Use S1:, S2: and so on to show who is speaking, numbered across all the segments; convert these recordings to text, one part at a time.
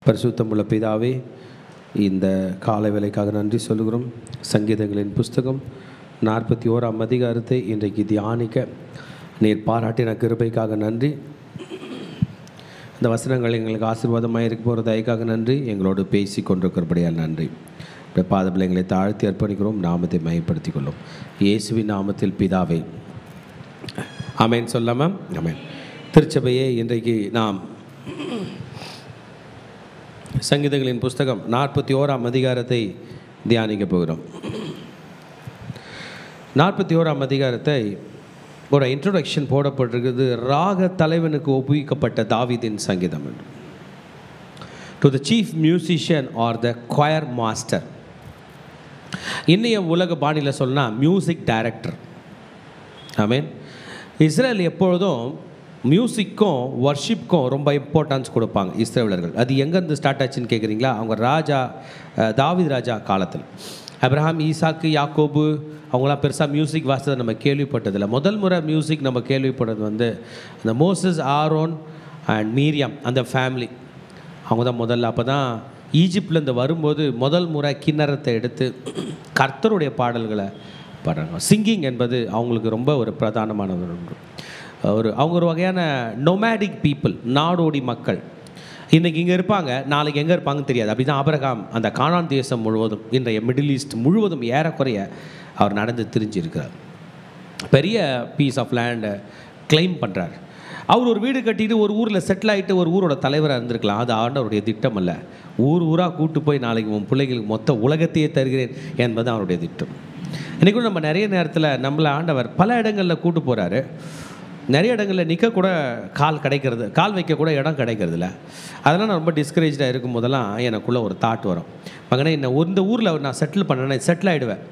S1: பரிசுத்தமுள்ள பிதாவே, இந்த காலை வேளைக்காக நன்றி சொல்கிறோம். சங்கீதங்களின் புஸ்தகம் 41ஆம் அதிகாரத்தை இன்றைக்கு தியானிக்க நீர் பாராட்டின கிருபைக்காக நன்றி. இந்த வசனங்கள் எங்களுக்கு ஆசீர்வாதமாக இருக்க போகிற தயக்காக நன்றி. எங்களோடு பேசி கொண்டிருக்கிறபடியால் நன்றி. பாதபில் எங்களை தாழ்த்தி அர்ப்பணிக்கிறோம். நாமத்தை மையப்படுத்திக் கொள்ளும் இயேசுவின் நாமத்தில் பிதாவே, ஆமென். சொல்லாம ஆமென். திருச்சபையே, இன்றைக்கு நாம் சங்கீதங்களின் புஸ்தகம் 41ஆம் அதிகாரத்தை தியானிக்க போகிறோம். 41ஆம் அதிகாரத்தை ஒரு இன்ட்ரோடக்ஷன் போடப்பட்டிருக்கிறது. ராக தலைவனுக்கு ஒப்புவிக்கப்பட்ட தாவீதின் சங்கீதம் என்று. To the chief musician or the choir master. இன்னைய உலக பாணியில் சொன்னால் மியூசிக் டைரக்டர். ஆமென். இஸ்ரேல் எப்பொழுதும் மியூசிக்கும் வர்ஷிப்க்கும் ரொம்ப இம்பார்ட்டன்ஸ் கொடுப்பாங்க இஸ்ரேலர்கள். அது எங்கேருந்து ஸ்டார்ட் ஆச்சுன்னு கேட்குறீங்களா? அவங்க ராஜா தாவீது ராஜா காலத்தில் அப்ரஹாம், ஈசாக்கு, யாக்கோபு அவங்களாம் பெருசாக மியூசிக் வாசித்ததை நம்ம கேள்விப்பட்டதில்லை. முதல் முறை மியூசிக் நம்ம கேள்விப்பட்டது வந்து அந்த மோசஸ், ஆரோன் அண்ட் மீரியம், அந்த ஃபேமிலி. அவங்க தான் முதல்ல. அப்போ தான் ஈஜிப்ட்லேருந்து வரும்போது முதல் முறை கிண்ணறத்தை எடுத்து கர்த்தருடைய பாடல்களை பாடுறாங்க. சிங்கிங் என்பது அவங்களுக்கு ரொம்ப ஒரு பிரதானமான ஒன்று. அவங்க ஒரு வகையான நொமேடிக் பீப்புள், நாடோடி மக்கள். இன்றைக்கி இங்கே இருப்பாங்க, நாளைக்கு எங்கே இருப்பாங்கன்னு தெரியாது. அப்படி தான் ஆபிரகாம் அந்த கானான் தேசம் முழுவதும், இன்றைய மிடில் ஈஸ்ட் முழுவதும் ஏறக்குறைய அவர் நடந்து திரிஞ்சிருக்கிறார். பெரிய பீஸ் ஆஃப் லேண்டை கிளைம் பண்ணுறார். அவர் ஒரு வீடு கட்டிட்டு ஒரு ஊரில் செட்டில் ஆகிட்டு ஒரு ஊரோட தலைவராக இருந்திருக்கலாம். அது ஆண்டவருடைய திட்டம் அல்ல. ஊராக கூட்டு போய் நாளைக்கு உன் பிள்ளைகளுக்கு மொத்த உலகத்தையே தருகிறேன் என்பது அவருடைய திட்டம். இன்றைக்கும் நம்ம நிறைய நேரத்தில் நம்மளை ஆண்டவர் பல இடங்களில் கூட்டு போகிறாரு. நிறைய இடங்களில் நிற்கக்கூட கால் வைக்கக்கூட இடம் கிடைக்கிறதில்ல. அதெல்லாம் நான் ரொம்ப டிஸ்கரேஜாக இருக்கும் போதெல்லாம் எனக்குள்ளே ஒரு தாட் வரும். மகனே, என்ன இந்த ஊரில் நான் செட்டில் பண்ணேன்னா செட்டில் ஆகிடுவேன்.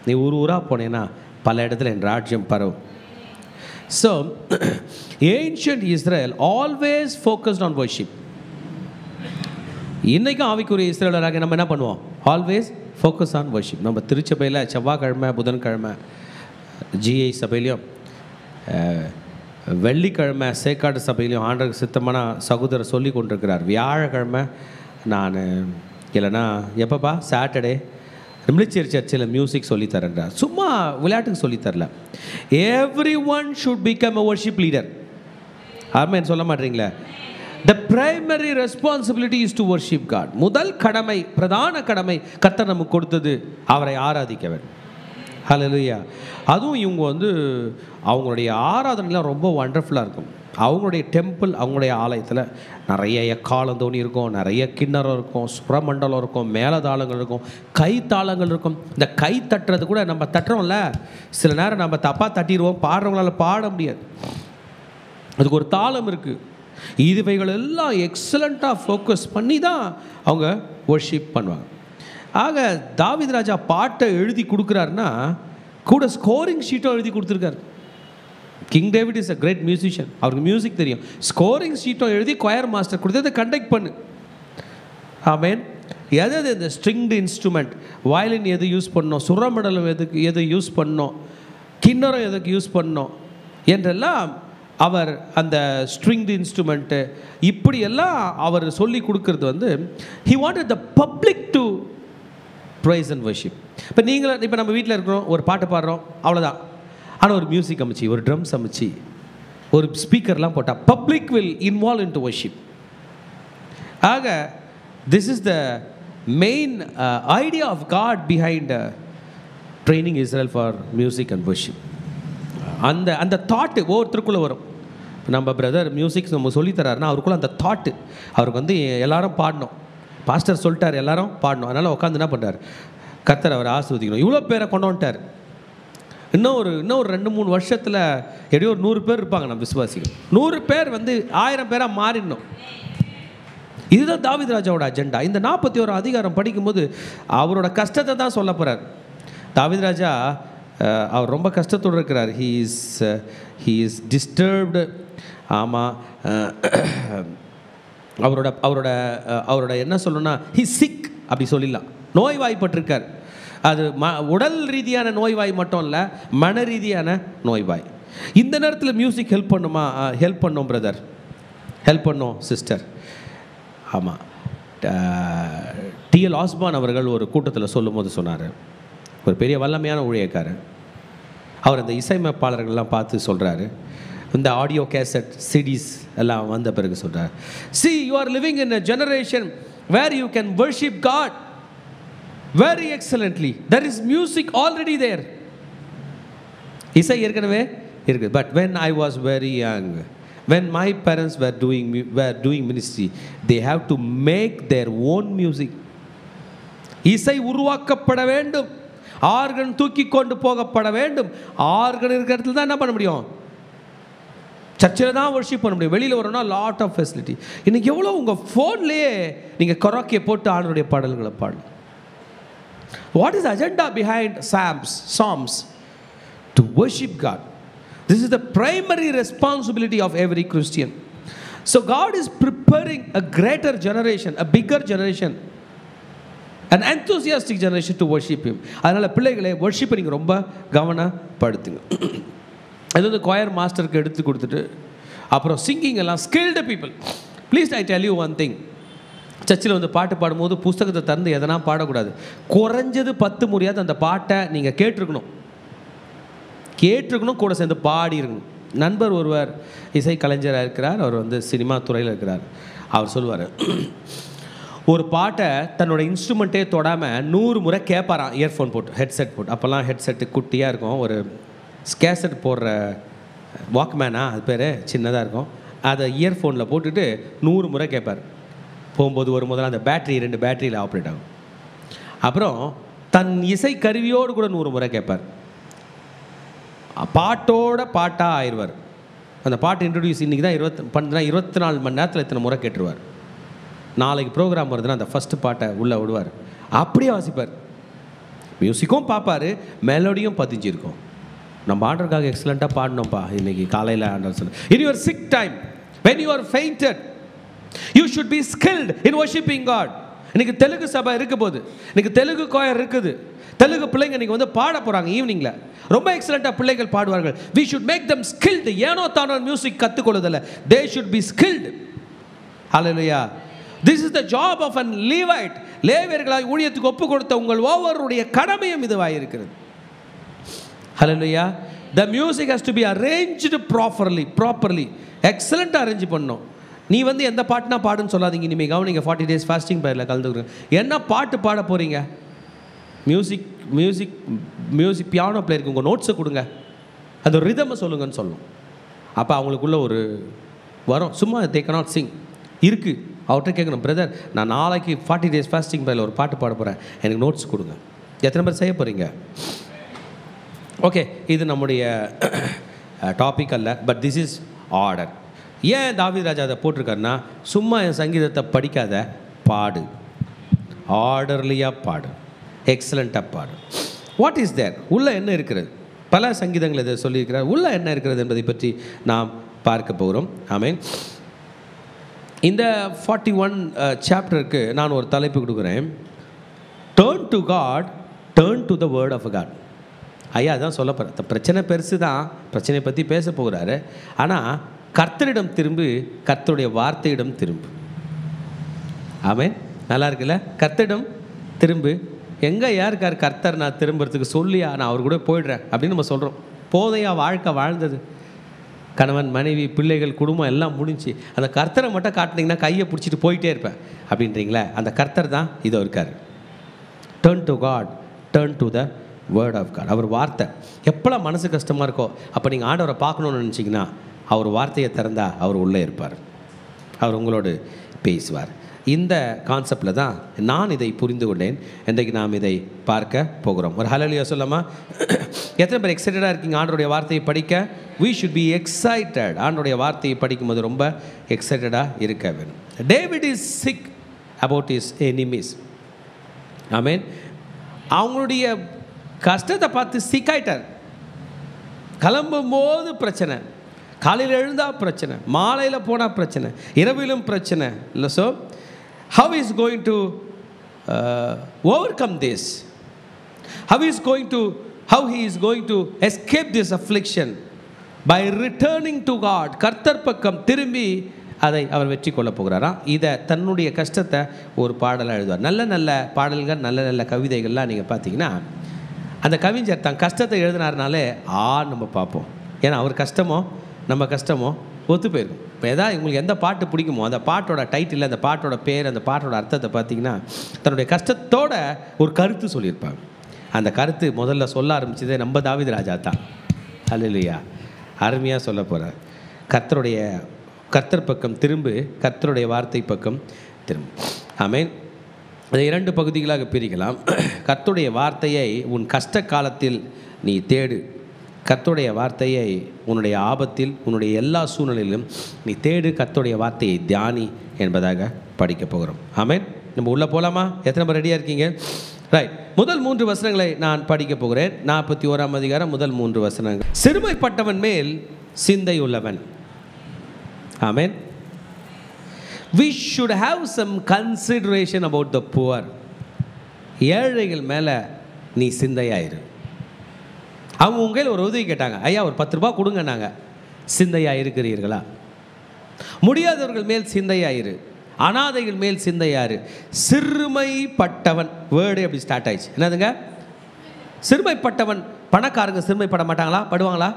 S1: நீ ஊராக போனேன்னா பல இடத்துல என் ராஜ்யம் பரவும். So ancient Israel always focused on worship. இன்றைக்கும் ஆவிக்குரிய இஸ்ரேலராக நம்ம என்ன பண்ணுவோம்? Always focus on worship. நம்ம திருச்சபையில் செவ்வாய்க்கிழமை, புதன்கிழமை ஜிஐ சபையிலையும், வெள்ளிக்கிழமை சேக்காடு சபையிலையும் ஆண்டருக்கு சித்தமான சகோதரர் சொல்லி கொண்டிருக்கிறார். வியாழக்கிழமை நான் இல்லைனா எப்பப்பா சாட்டர்டே மிலிச்சேரி சர்ச்சில் மியூசிக் சொல்லித்தரேன்றார். சும்மா விளையாட்டுக்கு சொல்லித்தரல. Everyone should become a worship leader. Amen சொல்ல மாட்டீங்களா? The primary responsibility is to worship God. முதல் கடமை, பிரதான கடமை கர்த்தர் நமக்கு கொடுத்தது அவரை ஆராதிக்க வேண்டும். ஹல்லேலூயா. அதுவும் இவங்க வந்து அவங்களுடைய ஆராதனைலாம் ரொம்ப வண்டர்ஃபுல்லாக இருக்கும். அவங்களுடைய டெம்பிள், அவங்களுடைய ஆலயத்தில் நிறைய எக்காலந்தோணி இருக்கும், நிறைய கிண்ணறம் இருக்கும், சுரமண்டலம் இருக்கும், மேலதாளங்கள் இருக்கும், கைத்தாளங்கள் இருக்கும். இந்த கை தட்டுறது கூட நம்ம தட்டுறோம்ல, சில நேரம் நம்ம தப்பாக தட்டிடுவோம், பாடுறவங்களால பாட முடியாது. அதுக்கு ஒரு தாளம் இருக்குது. இதுவைகள் எல்லாம் எக்ஸலண்ட்டாக ஃபோக்கஸ் பண்ணி தான் அவங்க வர்ஷிப் பண்ணுவாங்க. ஆக தாவீது ராஜா பாட்டை எழுதி கொடுக்குறாருன்னா கூட ஸ்கோரிங் ஷீட்டும் எழுதி கொடுத்துருக்காரு. King David is a great musician. அவருக்கு மியூசிக் தெரியும். ஸ்கோரிங் ஷீட்டும் எழுதி கொயர் மாஸ்டர் கொடுத்து கண்டக்ட் பண்ணு. ஆமென். எது இந்த ஸ்ட்ரிங்டு இன்ஸ்ட்ருமெண்ட், வயலின் எது யூஸ் பண்ணோம், சுரமண்டலம் எது யூஸ் பண்ணோம், கிண்ணறம் எதுக்கு யூஸ் பண்ணோம் என்றெல்லாம் அவர் அந்த ஸ்ட்ரிங்டு இன்ஸ்ட்ருமெண்ட்டு இப்படியெல்லாம் அவர் சொல்லி கொடுக்கறது வந்து he wanted the public to praise and worship. இப்போ நம்ம வீட்டில் இருக்கிறோம், ஒரு பாட்டு பாடுறோம், அவ்வளோதான். ஆனால் ஒரு மியூசிக் அமைச்சு, ஒரு ட்ரம்ஸ் அமைச்சு, ஒரு ஸ்பீக்கர்லாம் போட்டால் public will involve into worship. ஆக this is the main idea of God behind training Israel for music and worship. அந்த தாட்டு ஒவ்வொருத்தருக்குள்ளே வரும். நம்ம பிரதர் மியூசிக் நம்ம சொல்லித்தராருன்னா அவருக்குள்ளே அந்த தாட்டு, அவருக்கு வந்து எல்லாரும் பாடணும், பாஸ்டர் சொல்லிட்டார் எல்லாரும் பாடணும், அதனால் உட்காந்து என்ன பண்ணுறார், கர்த்தர் அவரை ஆசீர்வதிக்கணும். இவ்வளோ பேரை கொண்டு வந்துட்டார். இன்னும் ஒரு 2-3 வருஷத்தில் எப்படியோ ஒரு 100 பேர் இருப்பாங்க நம்ம விசுவாசிகள். 100 பேர் வந்து 1000 பேராக மாறிடணும். இதுதான் தாவீது ராஜாவோட அஜெண்டா. இந்த 41 அதிகாரம் படிக்கும்போது அவரோட கஷ்டத்தை தான் சொல்ல போகிறார். தாவீது ராஜா அவர் ரொம்ப கஷ்டத்தோடு இருக்கிறார். He is disturbed. ஆமாம், அவரோட என்ன சொல்லணும்னா ஹீ சிக் அப்படி சொல்லிடலாம். நோய்வாய்ப்பட்டிருக்கார். அது உடல் ரீதியான நோய்வாய் மட்டும் இல்லை, மன ரீதியான நோய்வாய். இந்த நேரத்தில் மியூசிக் ஹெல்ப் பண்ணும் பிரதர், ஹெல்ப் பண்ணும் சிஸ்டர். ஆமாம், டிஎல் ஆஸ்பான் அவர்கள் ஒரு கூட்டத்தில் சொல்லும்போது சொன்னார், ஒரு பெரிய வல்லமையான ஊழியக்காரர். அவர் அந்த இசையமைப்பாளர்கள்லாம் பார்த்து சொல்கிறாரு, இந்த ஆடியோ கேசட் சிடிஸ் எல்லாம் வந்த பிறகு சொல்கிறார், see you are living in a generation where you can worship God very excellently. There is music already there. இசை ஏற்கனவே இருக்குது. But when I was very young, when my parents were doing ministry, they have to make their own music. இசை உருவாக்கப்பட வேண்டும், organ தூக்கி கொண்டு போகப்பட வேண்டும். Organ இருக்கிற இடத்துல தான் என்ன பண்ண முடியும்? சர்ச்சில் தான் வர்ஷிப் பண்ண முடியும். வெளியில் வரணும்னா லாட் ஆஃப் ஃபெசிலிட்டி. இன்னைக்கு எவ்வளோ உங்கள் ஃபோன்லேயே நீங்கள் கராக்கே போட்டு ஆண்டவருடைய பாடல்களை பாடலாம். What is agenda behind psalms? To worship God. This is the primary responsibility of every Christian. So God is preparing a greater generation, a bigger generation, an enthusiastic generation to worship Him. அதனால் பிள்ளைகளை வர்ஷிப்பை நீங்கள் ரொம்ப கவனப்படுத்துங்க. அது வந்து quire மாஸ்டருக்கு எடுத்து கொடுத்துட்டு அப்புறம் சிங்கிங் எல்லாம் skilled people. Please I tell you one thing. சர்ச்சில் வந்து பாட்டு பாடும்போது புஸ்தகத்தை திறந்து எதனா பாடக்கூடாது. குறைஞ்சது 10 முறையாவது அந்த பாட்டை நீங்கள் கேட்டிருக்கணும், கூட சேர்ந்து பாடி இருக்கணும். நண்பர் ஒருவர் இசை கலைஞராக இருக்கிறார், அவர் வந்து சினிமா துறையில் இருக்கிறார். அவர் சொல்லுவார், ஒரு பாட்டை தன்னோட இன்ஸ்ட்ருமெண்ட்டே தொடாமல் 100 முறை கேட்பாராம், இயர்ஃபோன் போட்டு, ஹெட்செட் போட்டு. அப்போல்லாம் ஹெட்செட்டு குட்டியாக இருக்கும், ஒரு கேசட் போடுற வாக்மேனா அது பேர், சின்னதாக இருக்கும். அதை இயர்ஃபோனில் போட்டுட்டு 100 முறை கேட்பார். போகும்போது ஒரு முதல்ல அந்த பேட்ரி 2 பேட்டரியில் ஆப்ரேட் ஆகும். அப்புறம் தன் இசை கருவியோடு கூட 100 முறை கேட்பார். பாட்டோட பாட்டாக ஆயிடுவார். அந்த பாட்டு இன்ட்ரடியூஸ் இன்றைக்கி தான் 24 மணி நேரத்தில் இத்தனை முறை கேட்டுருவார். நாளைக்கு ப்ரோக்ராம் வருதுன்னா அந்த ஃபஸ்ட்டு பாட்டை உள்ளே விடுவார், அப்படியே வாசிப்பார். மியூசிக்கும் பார்ப்பார், மெலோடியும் பதிஞ்சிருக்கும். நம்ம ஆண்டருக்காக எக்ஸலண்ட்டாக பாடணும்ப்பா இன்றைக்கி காலையில். ஆண்டர் சொல்லு, in your sick time, when you are fainted, you should be skilled in worshipping God. இன்றைக்கி தெலுங்கு சபை இருக்க போது, இன்றைக்கி தெலுங்கு கோயர் இருக்குது, தெலுங்கு பிள்ளைங்க இன்றைக்கி வந்து பாட போகிறாங்க ஈவினிங்கில். ரொம்ப எக்ஸலண்ட்டாக பிள்ளைகள் பாடுவார்கள். We should make them skilled. ஏனோ தானோ மியூசிக் கற்றுக்கொள்வதில்லை, தே ஷுட் பி ஸ்கில்டு. ஹல்லேலூயா. This is the job of an Levite. லேவியர்களாய் ஊழியத்துக்கு ஒப்பு கொடுத்த உங்கள் ஒவ்வொருடைய கடமையும் இதுவாக இருக்கிறது. ஹல்லேலூயா. The music has to be arranged properly எக்ஸலண்ட்டாக அரேஞ்ச் பண்ணணும். நீ வந்து எந்த பாட்டுனா பாடுன்னு சொல்லாதீங்க. இனிமேல் கவனிங்க, 40 days ஃபாஸ்டிங் ப்ரேயரில் கலந்துக்கிறேன். என்ன பாட்டு பாட போகிறீங்க? மியூசிக் பியானோ பிளேயருக்கு உங்கள் நோட்ஸை கொடுங்க, அந்த ரிதமை சொல்லுங்கன்னு சொல்லணும். அப்போ அவங்களுக்குள்ள ஒரு வரும். சும்மா தே cannot sing இருக்குது. அவர்கிட்ட கேட்கணும், பிரதர் நான் நாளைக்கு 40 days ஃபாஸ்டிங் ப்ரேயரில் ஒரு பாட்டு பாட போகிறேன், எனக்கு நோட்ஸ் கொடுங்க. எத்தனை பேர் செய்ய போகிறீங்க? ஓகே, இது நம்முடைய டாபிக் அல்ல, பட் திஸ் இஸ் ஆர்டர். ஏன் தாவீது ராஜா அதை போட்டிருக்காருன்னா, சும்மா என் சங்கீதத்தை படிக்காத, பாடு, ஆர்டர்லியாக பாடு, எக்ஸலண்ட்டாக பாடு. What is there? உள்ள என்ன இருக்கிறது? பல சங்கீதங்கள் இதை சொல்லியிருக்கிறார். உள்ள என்ன இருக்கிறது என்பதை பற்றி நாம் பார்க்க போகிறோம். ஆமென். இந்த 41 சாப்டருக்கு நான் ஒரு தலைப்பு கொடுக்குறேன், turn to God, turn to the word of God. ஐயா அதான் சொல்ல போகிறேன். பிரச்சனை பெருசு தான், பிரச்சனையை பற்றி பேச போகிறாரு. ஆனால் கர்த்தரிடம் திரும்பு, கர்த்தருடைய வார்த்தையிடம் திரும்பு. ஆமென். நல்லா இருக்குல்ல? கர்த்தரிடம் திரும்பு. எங்கே யாருக்கார் கர்த்தர் நான் திரும்புறதுக்கு சொல்லியா, நான் அவர் கூட போயிடுறேன் அப்படின்னு நம்ம சொல்கிறோம். போதையா வாழ்க்கை வாழ்ந்தது, கணவன் மனைவி பிள்ளைகள் குடும்பம் எல்லாம் முடிஞ்சு, அந்த கர்த்தரை மட்டும் காட்டினீங்கன்னா கையை பிடிச்சிட்டு போயிட்டே இருப்பேன் அப்படின்றீங்களே, அந்த கர்த்தர் தான் இதோ இருக்கார். Turn to God, turn to the word of God. அவர் வார்த்தை. எப்போல்லாம் மனசு கஷ்டமாக இருக்கோ அப்போ நீங்கள் ஆண்டவரை பார்க்கணுன்னு நினச்சிங்கன்னா அவர் வார்த்தையை திறந்தா அவர் உள்ளே இருப்பார், அவர் உங்களோடு பேசுவார். இந்த கான்செப்டில் தான் நான் இதை புரிந்து கொண்டேன். இன்றைக்கு நாம் இதை பார்க்க போகிறோம். ஒரு ஹல்லேலூயா சொல்லாமா? எத்தனை பேர் எக்ஸைட்டடாக இருக்கீங்க ஆண்டவருடைய வார்த்தையை படிக்க? we should be excited. ஆண்டவருடைய வார்த்தையை படிக்கும்போது ரொம்ப எக்ஸைட்டடாக இருக்க வேணும். David is sick about his enemies. ஆமென். அவங்களுடைய கஷ்டத்தை பார்த்து சிக்காயிட்டார். கிளம்பும் போது பிரச்சனை, காலையில் எழுந்தால் பிரச்சனை, மாலையில் போனால் பிரச்சனை, இரவிலும் பிரச்சனை இல்லை. So how is going to overcome this? How he is going to escape this affliction? By returning to God. கர்த்தர் பக்கம் திரும்பி அதை அவர் வெற்றி கொள்ளப் போகிறாராம். இதை தன்னுடைய கஷ்டத்தை ஒரு பாடலாக எழுதுவார். நல்ல நல்ல பாடல்கள், நல்ல நல்ல கவிதைகள்லாம் நீங்கள் பார்த்தீங்கன்னா அந்த கவிஞர் தன் கஷ்டத்தை எழுதினாருனாலே நம்ம பார்ப்போம். ஏன்னா அவர் கஷ்டமோ நம்ம கஷ்டமோ ஒத்து போயிருக்கும். இப்போ எதாவது உங்களுக்கு எந்த பாட்டு பிடிக்குமோ அந்த பாட்டோட டைட்டில், அந்த பாட்டோட பேர், அந்த பாட்டோட அர்த்தத்தை பார்த்தீங்கன்னா தன்னுடைய கஷ்டத்தோட ஒரு கருத்து சொல்லியிருப்பாங்க. அந்த கருத்து முதல்ல சொல்ல ஆரம்பிச்சதே நம்ம தாவீது ராஜா தான். அல்லேலூயா. அருமையாக சொல்ல போகிறார். கர்த்தர் பக்கம் திரும்பு, கர்த்தருடைய வார்த்தை பக்கம் திரும்பு. ஆமென். அதை 2 பகுதிகளாக பிரிக்கலாம். கர்த்தருடைய வார்த்தையை உன் கஷ்ட காலத்தில் நீ தேடு. கர்த்தருடைய வார்த்தையை உன்னுடைய ஆபத்தில், உன்னுடைய எல்லா சூழ்நிலையிலும் நீ தேடு. கர்த்தருடைய வார்த்தையை தியானி என்பதாக படிக்க போகிறோம். ஆமென். நம்ம உள்ளே போகலாமா? எத்தனை பேர் ரெடியாக இருக்கீங்க? ரைட். முதல் 3 வசனங்களை நான் படிக்க போகிறேன். 41ஆம் அதிகாரம் முதல் 3 வசனங்கள். சிறுமைப்பட்டவன் மேல் சிந்தை உள்ளவன். ஆமென். We should have some consideration about the poor. ஏழைகள் மேலே நீ சிந்தையாயிரு. அவங்க உங்கள் ஒரு உதவி கேட்டாங்க, ஐயா ஒரு 10 ரூபா கொடுங்க. நாங்கள் சிந்தையாக இருக்கிறீர்களா? முடியாதவர்கள் மேல் சிந்தையாயிரு. அனாதைகள் மேல் சிந்தையாரு. சிறுமைப்பட்டவன் வேர்டு அப்படி ஸ்டார்ட் ஆயிடுச்சு. என்னதுங்க? சிறுமைப்பட்டவன். பணக்காரங்க சிறுமைப்பட மாட்டாங்களா? படுவாங்களா?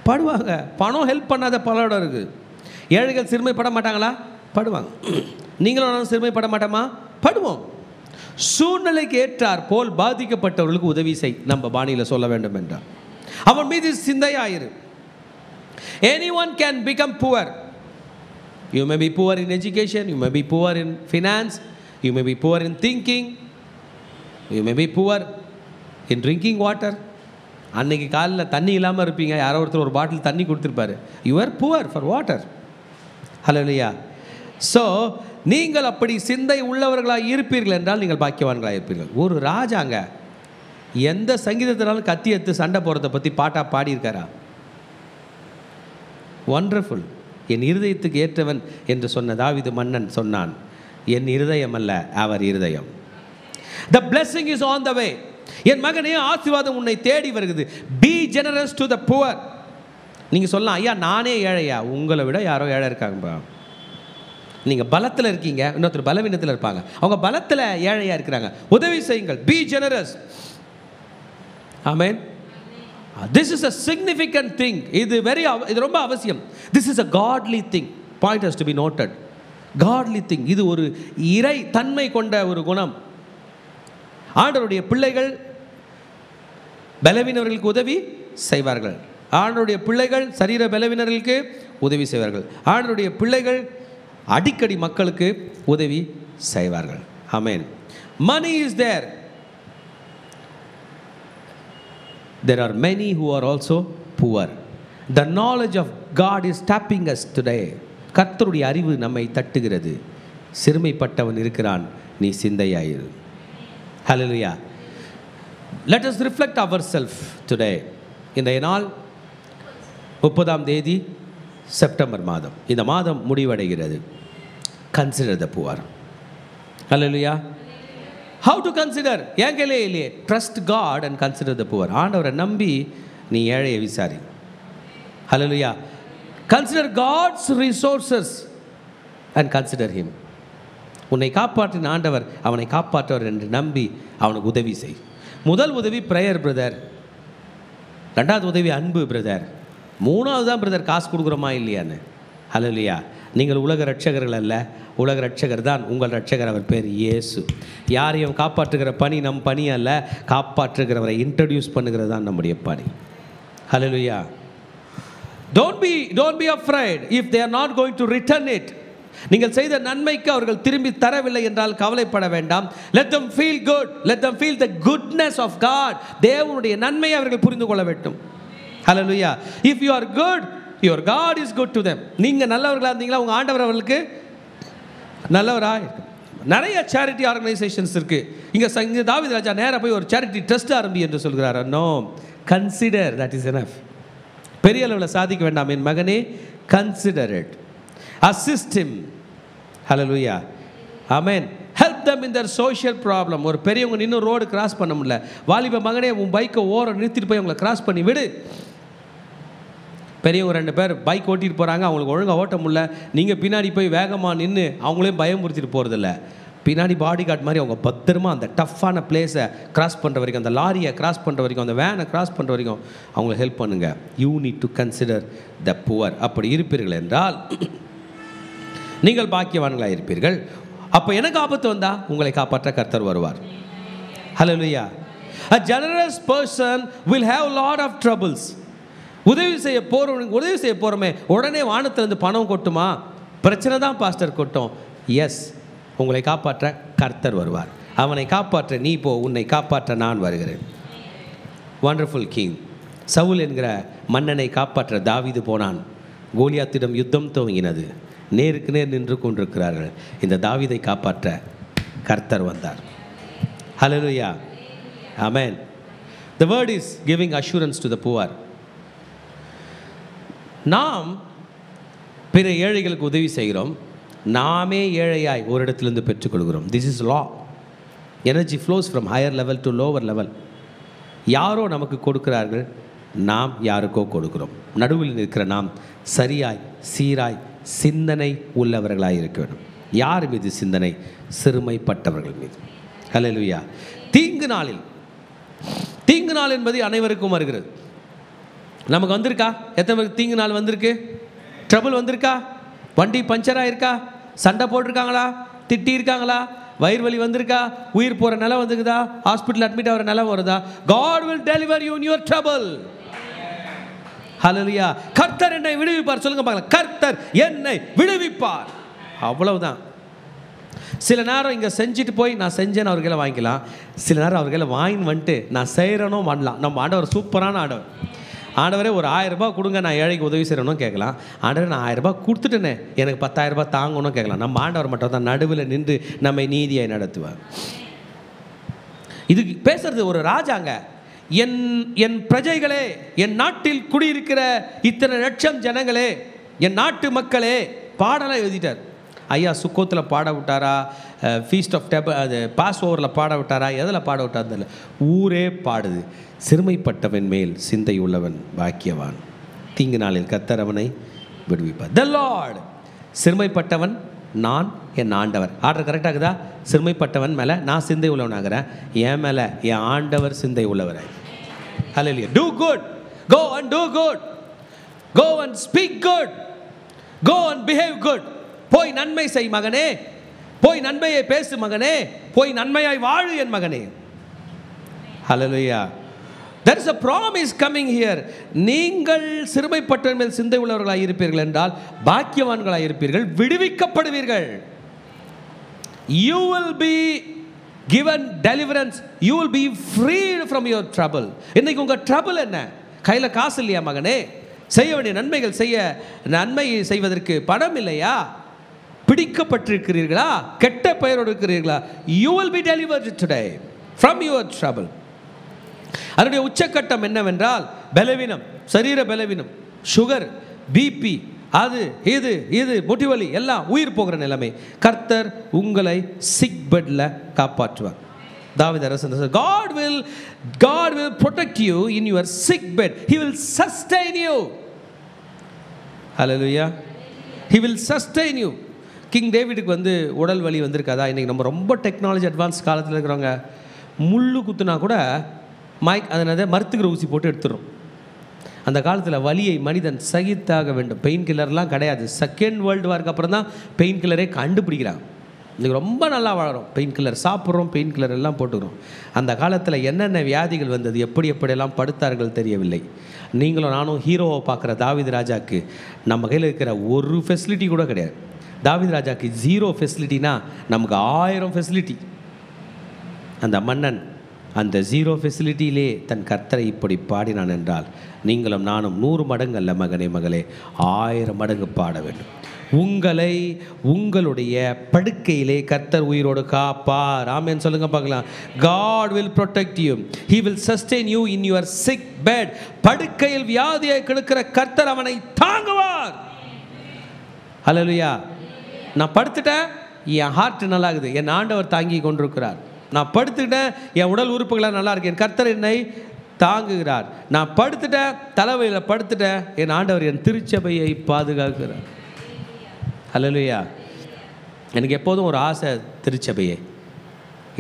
S1: படுவாங்க. பணம் ஹெல்ப் பண்ணாத பலோட இருக்குது. ஏழைகள் சிறுமைப்பட மாட்டாங்களா? படுவாங்க. நீங்களும் சிறுமைப்பட மாட்டோமா? படுவோம். சூழ்நிலைக்கு ஏற்றார் போல் பாதிக்கப்பட்டவர்களுக்கு உதவி செய். நம்ம பாணியில் சொல்ல வேண்டும் என்றார். அவன் மீது சிந்தையாயிரு. Anyone can become poor. You may be poor in education, you may be poor in finance, you may be poor in thinking, you may be poor in drinking water. அன்னைக்கு காலையில் தண்ணி இல்லாமல் இருப்பீங்க, யாரோ ஒருத்தர் ஒரு பாட்டில் தண்ணி கொடுத்துருப்பாரு. You are poor for water. Hallelujah. So நீங்கள் அப்படி சிந்தை உள்ளவர்களாக இருப்பீர்கள் என்றால் நீங்கள் பாக்கியவான்களாக இருப்பீர்கள். ஒரு ராஜாங்க எந்த சங்கீதத்தினாலும் கத்தி எடுத்து சண்டை போகிறத பற்றி பாட்டாக பாடியிருக்காரா? ஒண்டர்ஃபுல். என் இருதயத்துக்கு ஏற்றவன் என்று சொன்ன தாவீது மன்னன் சொன்னான், என் இருதயம் அல்ல அவர் இருதயம். The blessing is on the way. என் மகனே ஆசீர்வாதம் உன்னை தேடி வருகிறது. Be generous to the poor. நீங்கள் சொல்லலாம், ஐயா நானே ஏழையா? உங்களை விட யாரோ ஏழை இருக்காங்கப்பா. நீங்கள் பலத்தில் இருக்கீங்க, இன்னொருத்தர் பலவீனத்தில் இருப்பாங்க. அவங்க பலத்தில் ஏழையாக இருக்கிறாங்க. உதவி செய்யுங்கள். Be generous. Amen. This is a significant thing. இது ரொம்ப அவசியம். This is a godly thing. Point has to be noted. Godly thing. இது ஒரு இறை தன்மை கொண்ட ஒரு குணம். ஆண்டவருடைய பிள்ளைகள் பலவீனர்களுக்கு உதவி செய்வார்கள். ஆண்டவருடைய பிள்ளைகள் சரீர பலவீனர்களுக்கு உதவி செய்வார்கள். ஆண்டவருடைய பிள்ளைகள் அடிக்கடி மக்களுக்கு உதவி செய்வார்கள். ஆமென். Money is there. There are many who are also poor. The knowledge of God is tapping us today. கர்த்தருடைய அறிவு நம்மை தட்டுகிறது. சிறுமைப்பட்டவன் இருக்கிறான், நீ சிந்தையாயிரு. Hallelujah. Let us reflect ourselves today. இன்றைய நாள் 30ஆம் தேதி செப்டம்பர் மாதம். இந்த மாதம் முடிவடைகிறது. Consider the poor. Hallelujah. How to consider? ஏன் கேளே இல்லையே. Trust God and consider the poor. ஆண்டவரை நம்பி நீ ஏழையை விசாரி. Hallelujah. Consider God's resources and consider Him. உன்னை காப்பாற்றின ஆண்டவர் அவனை காப்பாற்றவர் என்று நம்பி அவனுக்கு உதவி செய். முதல் உதவி ப்ரேயர் பிரதர், 2வது உதவி அன்பு பிரதர், 3வது தான் பிரதர் காசு கொடுக்குறோமா இல்லையான்னு. ஹல்லேலூயா. நீங்கள் உலக ரட்சகர்கள் அல்ல, உலக ரட்சகர் தான் உங்கள் ரட்சகர். அவர் பேர் இயேசு. யாரையும் காப்பாற்றுகிற பணி நம் பணி அல்ல, காப்பாற்றுகிறவரை இன்ட்ரடியூஸ் பண்ணுகிறது தான் நம்முடைய பணி. ஹல்லேலூயா. Don't be afraid if they are not going to return it. நீங்கள் செய்த நன்மைக்கு அவர்கள் திரும்பி தரவில்லை என்றால் கவலைப்பட வேண்டாம். Let them feel good. Let them feel the goodness of God. தேவனுடைய நன்மையை அவர்கள் புரிந்து கொள்ள வேண்டும். Hallelujah. If you are good, your God is good to them. நீங்கள் நல்லவர்களாக இருந்தீங்களா உங்கள் ஆண்டவர் அவர்களுக்கு நல்லவராக இருக்கும். நிறைய சேரிட்டி ஆர்கனைசேஷன்ஸ் இருக்கு. இங்கே தாவீது ராஜா நேராக போய் ஒரு சேரிட்டி ட்ரஸ்ட் ஆரம்பி என்று சொல்கிறார். No, consider, that is enough. பெரிய அளவில் சாதிக்க வேண்டாம் என் மகனே, கன்சிடர் இட். Assist him. ஹல்லேலூயா. ஆமென். Help them in their social problem. ஒரு பெரியவங்க நின்று ரோடு கிராஸ் பண்ண முடியல, வாலிப மகனே உன் பைக்கை ஓரம் நிறுத்திட்டு போய் உங்களை கிராஸ் பண்ணி விடு. பெரியவங்க 2 பேர் பைக் ஓட்டிகிட்டு போகிறாங்க, அவங்களுக்கு ஒழுங்காக ஓட்ட முடியல. நீங்கள் பின்னாடி போய் வேகமாக நின்று அவங்களையும் பயமுறுத்திட்டு போகிறதில்ல. பின்னாடி பாடி கார்டு மாதிரி அவங்க பத்திரமா அந்த டஃப்பான பிளேஸை கிராஸ் பண்ணுற வரைக்கும், அந்த லாரியை கிராஸ் பண்ணுற வரைக்கும், அந்த வேனை கிராஸ் பண்ணுற வரைக்கும் அவங்களை ஹெல்ப் பண்ணுங்கள். You need to consider the poor. அப்படி இருப்பீர்கள் என்றால் நீங்கள் பாக்கியவான்களாக இருப்பீர்கள். அப்போ எனக்கு ஆபத்து வந்தால் உங்களை காப்பாற்ற கர்த்தர் வருவார். ஹல்லேலூயா. A generous person will have lot of troubles. உதவி செய்ய போகிறோமே உடனே வானத்திலிருந்து பணம் கொட்டுமா? பிரச்சனை தான் பாஸ்டர் கொட்டும். எஸ், உங்களை காப்பாற்ற கர்த்தர் வருவார். அவனை காப்பாற்ற நீ போ, உன்னை காப்பாற்ற நான் வருகிறேன். Wonderful king. சவுல் என்கிற மன்னனை காப்பாற்ற தாவீது போனான். கோலியாத்திடம் யுத்தம் துவங்கினது. நேருக்கு நேர் நின்று கொண்டிருக்கிறார்கள். இந்த தாவீதை காப்பாற்ற கர்த்தர் வந்தார். ஹல்லேலூயா. ஆமென். The word is giving assurance to the poor. நாம் பிற ஏழைகளுக்கு உதவி செய்கிறோம். நாமே ஏழையாய் ஒரு இடத்திலிருந்து பெற்றுக்கொள்கிறோம். This is law. Energy flows from higher level to lower level. யாரோ நமக்கு கொடுக்கிறார்கள், நாம் யாருக்கோ கொடுக்கிறோம். நடுவில் இருக்கிற நாம் சரியாய் சீராய் சிந்தனை உள்ளவர்களாக இருக்க வேண்டும். யார் மீது சிந்தனை? சிறுமைப்பட்டவர்கள் மீது. ஹல்லேலூயா. தீங்கு நாள் என்பது அனைவருக்கும் வருகிறது. நமக்கு வந்திருக்கா? எத்தனை பேருக்கு தீங்கு நாள் வந்திருக்கு? ட்ரபிள் வந்திருக்கா? வண்டி பஞ்சராக இருக்கா? சண்டை போட்டிருக்காங்களா? திட்டி இருக்காங்களா? வயிறு வலி வந்திருக்கா? உயிர் போகிற நிலை வந்துக்குதா? ஹாஸ்பிட்டல் அட்மிட் ஆகிற நிலை வருதா? God will deliver you in your trouble. ஹல்லேலூயா. கர்த்தர் என்னை விடுவிப்பார். சொல்லுங்க பார்க்கலாம், கர்த்தர் என்னை விடுவிப்பார். அவ்வளவுதான். சில நேரம் இங்கே செஞ்சுட்டு போய் நான் செஞ்சேன்னு அவர்களை வாங்கிக்கலாம். சில நேரம் அவர்களை வாங்கின்னு வந்துட்டு நான் செய்கிறனோ பண்ணலாம். நம்ம ஆண்டவர் சூப்பரான ஆண்டவர். ஆண்டவரே ஒரு 1000 ரூபாய் கொடுங்க, நான் ஏழைக்கு உதவி செய்யணும் கேட்கலாம். ஆண்டவரே நான் 1000 ரூபாய் கொடுத்துட்டேனே, எனக்கு 10,000 ரூபாய் தாங்கணும் கேட்கலாம். நம்ம ஆண்டவர் மட்டும் தான் நடுவில் நின்று நம்மை நீதியை நடத்துவார். இதுக்கு பேசுறது ஒரு ராஜாங்க. என் பிரஜைகளே, என் நாட்டில் குடியிருக்கிற இத்தனை லட்சம் ஜனங்களே, என் நாட்டு மக்களே, பாடலை எழுதிட்டார். ஐயா சுக்கோத்தில் பாட விட்டாரா, ஃபீஸ்ட் ஆஃப் டேப் அது பாஸ் ஓவரில் பாட விட்டாரா, எதில் பாட விட்டார்? ஊரே பாடுது. சிறுமைப்பட்டவன் மேல் சிந்தை உள்ளவன் பாக்கியவான். தீங்கு நாளில் கர்த்தர் அவனை விடுவிப்பார். த லார்ட். சிறுமைப்பட்டவன் நான், என் ஆண்டவர். ஆர்டர் கரெக்டாகுதா? சிறுமைப்பட்டவன் மேலே நான் சிந்தை உள்ளவனாகிறேன், என் மேலே என் ஆண்டவர் சிந்தை உள்ளவரை. ஹல்லேலூயா. Do good. Go and do good. Go and speak good. Go and behave good. போய் நன்மை செய் மகனே, போய் நன்மையை பேசு மகனே, போய் நன்மையாய் வாழு என் மகனே. ஹல்லேலூயா. There is a promise coming here. நீங்கள் சிறுமைப்பட்டவன் மேல் சிந்தை உள்ளவர்களாக இருப்பீர்கள் என்றால் பாக்கியவான்களாக இருப்பீர்கள், விடுவிக்கப்படுவீர்கள். You will be given deliverance. You will be freed from your trouble. இன்னைக்கு உங்க trouble என்ன? கையில் காசு இல்லையா மகனே? செய்ய வேண்டிய நன்மைகள் செய்ய, நன்மை செய்வதற்கு பணம் இல்லையா? பிடிக்கப்பட்டிருக்கிறீர்களா? கெட்ட பெயரோடு இருக்கிறீர்களா? You will be delivered today from your trouble. அதனுடைய உச்சக்கட்டம் என்னவென்றால் பலவீனம், சரீர பலவீனம், சுகர், பிபி, அது இது முட்டிவலி, எல்லாம் உயிர் போகிற நிலைமை. கர்த்தர் உங்களை சிக் பெட்ல காப்பாற்றுவார். தாவீது அரசன், God will protect you in your sick bed. He will sustain you. Hallelujah. He will sustain you. King டேவிடுக்கு உடல் வலி வந்திருக்காதா? இன்றைக்கி நம்ம ரொம்ப டெக்னாலஜி அட்வான்ஸ் காலத்தில் இருக்கிறவங்க முள்ளு குத்துனா கூட அதனால மருத்துவ ஊசி போட்டு எடுத்துடும். அந்த காலத்தில் வலியை மனிதன் சகித்தாக வேண்டும். பெயின் கில்லர்லாம் கிடையாது. செகண்ட் வேர்ல்டு வார்க்கு அப்புறம் தான் பெயின் கில்லரே கண்டுபிடிக்கிறாங்க. இன்றைக்கி ரொம்ப நல்லா வாழறோம். பெயின் கில்லர் சாப்பிட்றோம், பெயின் கில்லர் எல்லாம் போட்டுக்கிறோம். அந்த காலத்தில் என்னென்ன வியாதிகள் வந்தது, எப்படியெல்லாம் படுத்தார்கள் தெரியவில்லை. நீங்களும் நானும் ஹீரோவை பார்க்குற தாவீது ராஜாக்கு நம்ம கையில் இருக்கிற ஒரு ஃபெசிலிட்டி கூட கிடையாது. தாவீது ராஜாக்கு 0 ஃபெசிலிட்டினா நமக்கு 1000 ஃபெசிலிட்டி. அந்த மன்னன் அந்த 0 ஃபெசிலிட்டியிலே தன் கர்த்தரை இப்படி பாடினான் என்றால் நீங்களும் நானும் 100 மடங்கு அல்ல மகனே மகளே, 1000 மடங்கு பாட வேண்டும். உங்களை உங்களுடைய படுக்கையிலே கர்த்தர் உயிரோடு காப்பார். ஆமென் சொல்லுங்க பார்க்கலாம். God will protect you. He will sustain you in your sick bed. படுக்கையில் வியாதியை கெடுக்கிற கர்த்தர் அவனை தாங்குவார். ஹல்லேலூயா. நான் படுத்துட்டேன், என் ஹார்ட் நல்லா இருக்குது, என் ஆண்டவர் தாங்கி கொண்டிருக்கிறார். நான் படுத்துக்கிட்டேன், என் உடல் உறுப்புகளாக நல்லா இருக்கு, என் கர்த்தர் என்னை தாங்குகிறார். நான் படுத்துட்டேன், தலைவையில் படுத்துட்டேன், என் ஆண்டவர் என் திருச்சபையை பாதுகாக்கிறார். ஹல்லேலூயா. எனக்கு எப்போதும் ஒரு ஆசை, திருச்சபையை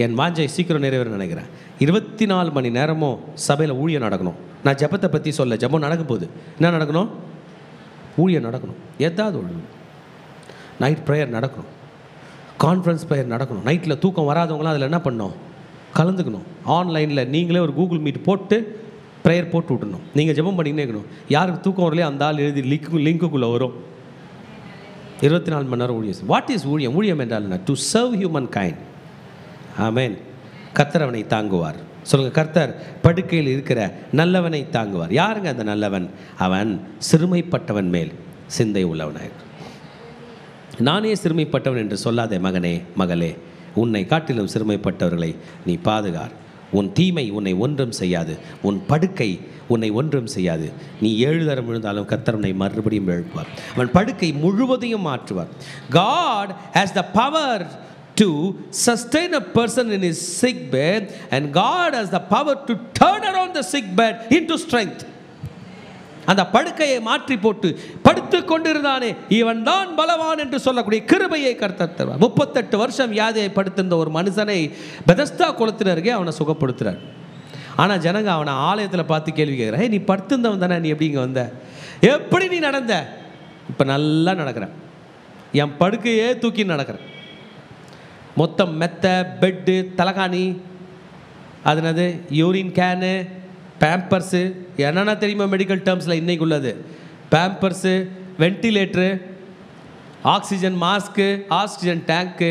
S1: என் வாஞ்சை சீக்கிரம் நிறைவேற நினைக்கிறேன். 24 மணி நேரமும் சபையில் ஊழியம் நடக்கணும். நான் ஜெபத்தை பற்றி சொல்ல, ஜெபம் நடக்க போகுது. என்ன நடக்கணும்? ஊழியம் நடக்கணும். ஏதாவது ஒன்று நைட் ப்ரேயர் நடக்கணும், கான்ஃபரன்ஸ் ப்ரேயர் நடக்கணும். நைட்டில் தூக்கம் வராதவங்களாம் அதில் என்ன பண்ணணும்? கலந்துக்கணும். ஆன்லைனில் நீங்களே ஒரு கூகுள் மீட் போட்டு ப்ரேயர் போட்டு விட்டுணும். நீங்கள் ஜெபம் பண்ணிக்கினே இருக்கணும். யாருக்கு தூக்கம் வரலையோ அந்த ஆள் எழுதி லிங்க்குள்ளே வரும். 24 மணி நேரம் ஊழியம். வாட் இஸ் ஊழியம்? ஊழியம் என்றால் என்ன? To serve humankind. ஆமென். கர்த்தர் அவனை தாங்குவார். சொல்லுங்கள், கர்த்தர் படுக்கையில் இருக்கிற நல்லவனை தாங்குவார். யாருங்க அந்த நல்லவன்? அவன் சிறுமைப்பட்டவன் மேல் சிந்தை உள்ளவனாக. நானே சிறுமைப்பட்டவன் என்று சொல்லாதே மகனே, மகளே. உன்னை காட்டிலும் சிறுமைப்பட்டவர்களை நீ பாதுகார். உன் தீமை உன்னை ஒன்றும் செய்யாது, உன் படுக்கை உன்னை ஒன்றும் செய்யாது. நீ 7 தரம் விழுந்தாலும் கர்த்தர் உன்னை மறுபடியும் எழுப்புவார். அவன் படுக்கை முழுவதையும் மாற்றுவார். God has the power to sustain a person in his sick bed, and God has the power to turn around the sick bed into strength. அந்த படுக்கையை மாற்றி போட்டு படுத்து கொண்டிருந்தானே இவன் தான் பலவான் என்று சொல்லக்கூடிய கிருபையை கர்த்தர் தருவார். 38 வருஷம் வியாதியை படுத்திருந்த ஒரு மனுஷனை பெதஸ்தா குளத்தினருகே அவனை சுகப்படுத்துறார். ஆனால் ஜனங்க அவனை ஆலயத்தில் பார்த்து கேள்வி கேட்குறான், நீ படுத்திருந்தவன் தானே, நீ எப்படி இங்கே வந்த, எப்படி நீ நடந்த? இப்போ நல்லா நடக்கிறேன், என் படுக்கையே தூக்கி நடக்கிறேன். மொத்தம் மெத்த, பெட்டு, தலகாணி, அதுனது யூரின் கேனு, பேம்பர்ஸு, என்னென்ன தெரியுமா மெடிக்கல் டேர்ம்ஸில் இன்றைக்கு உள்ளது? பேம்பர்ஸு, வென்டிலேட்ரு, ஆக்சிஜன் மாஸ்க்கு, ஆக்சிஜன் டேங்க்கு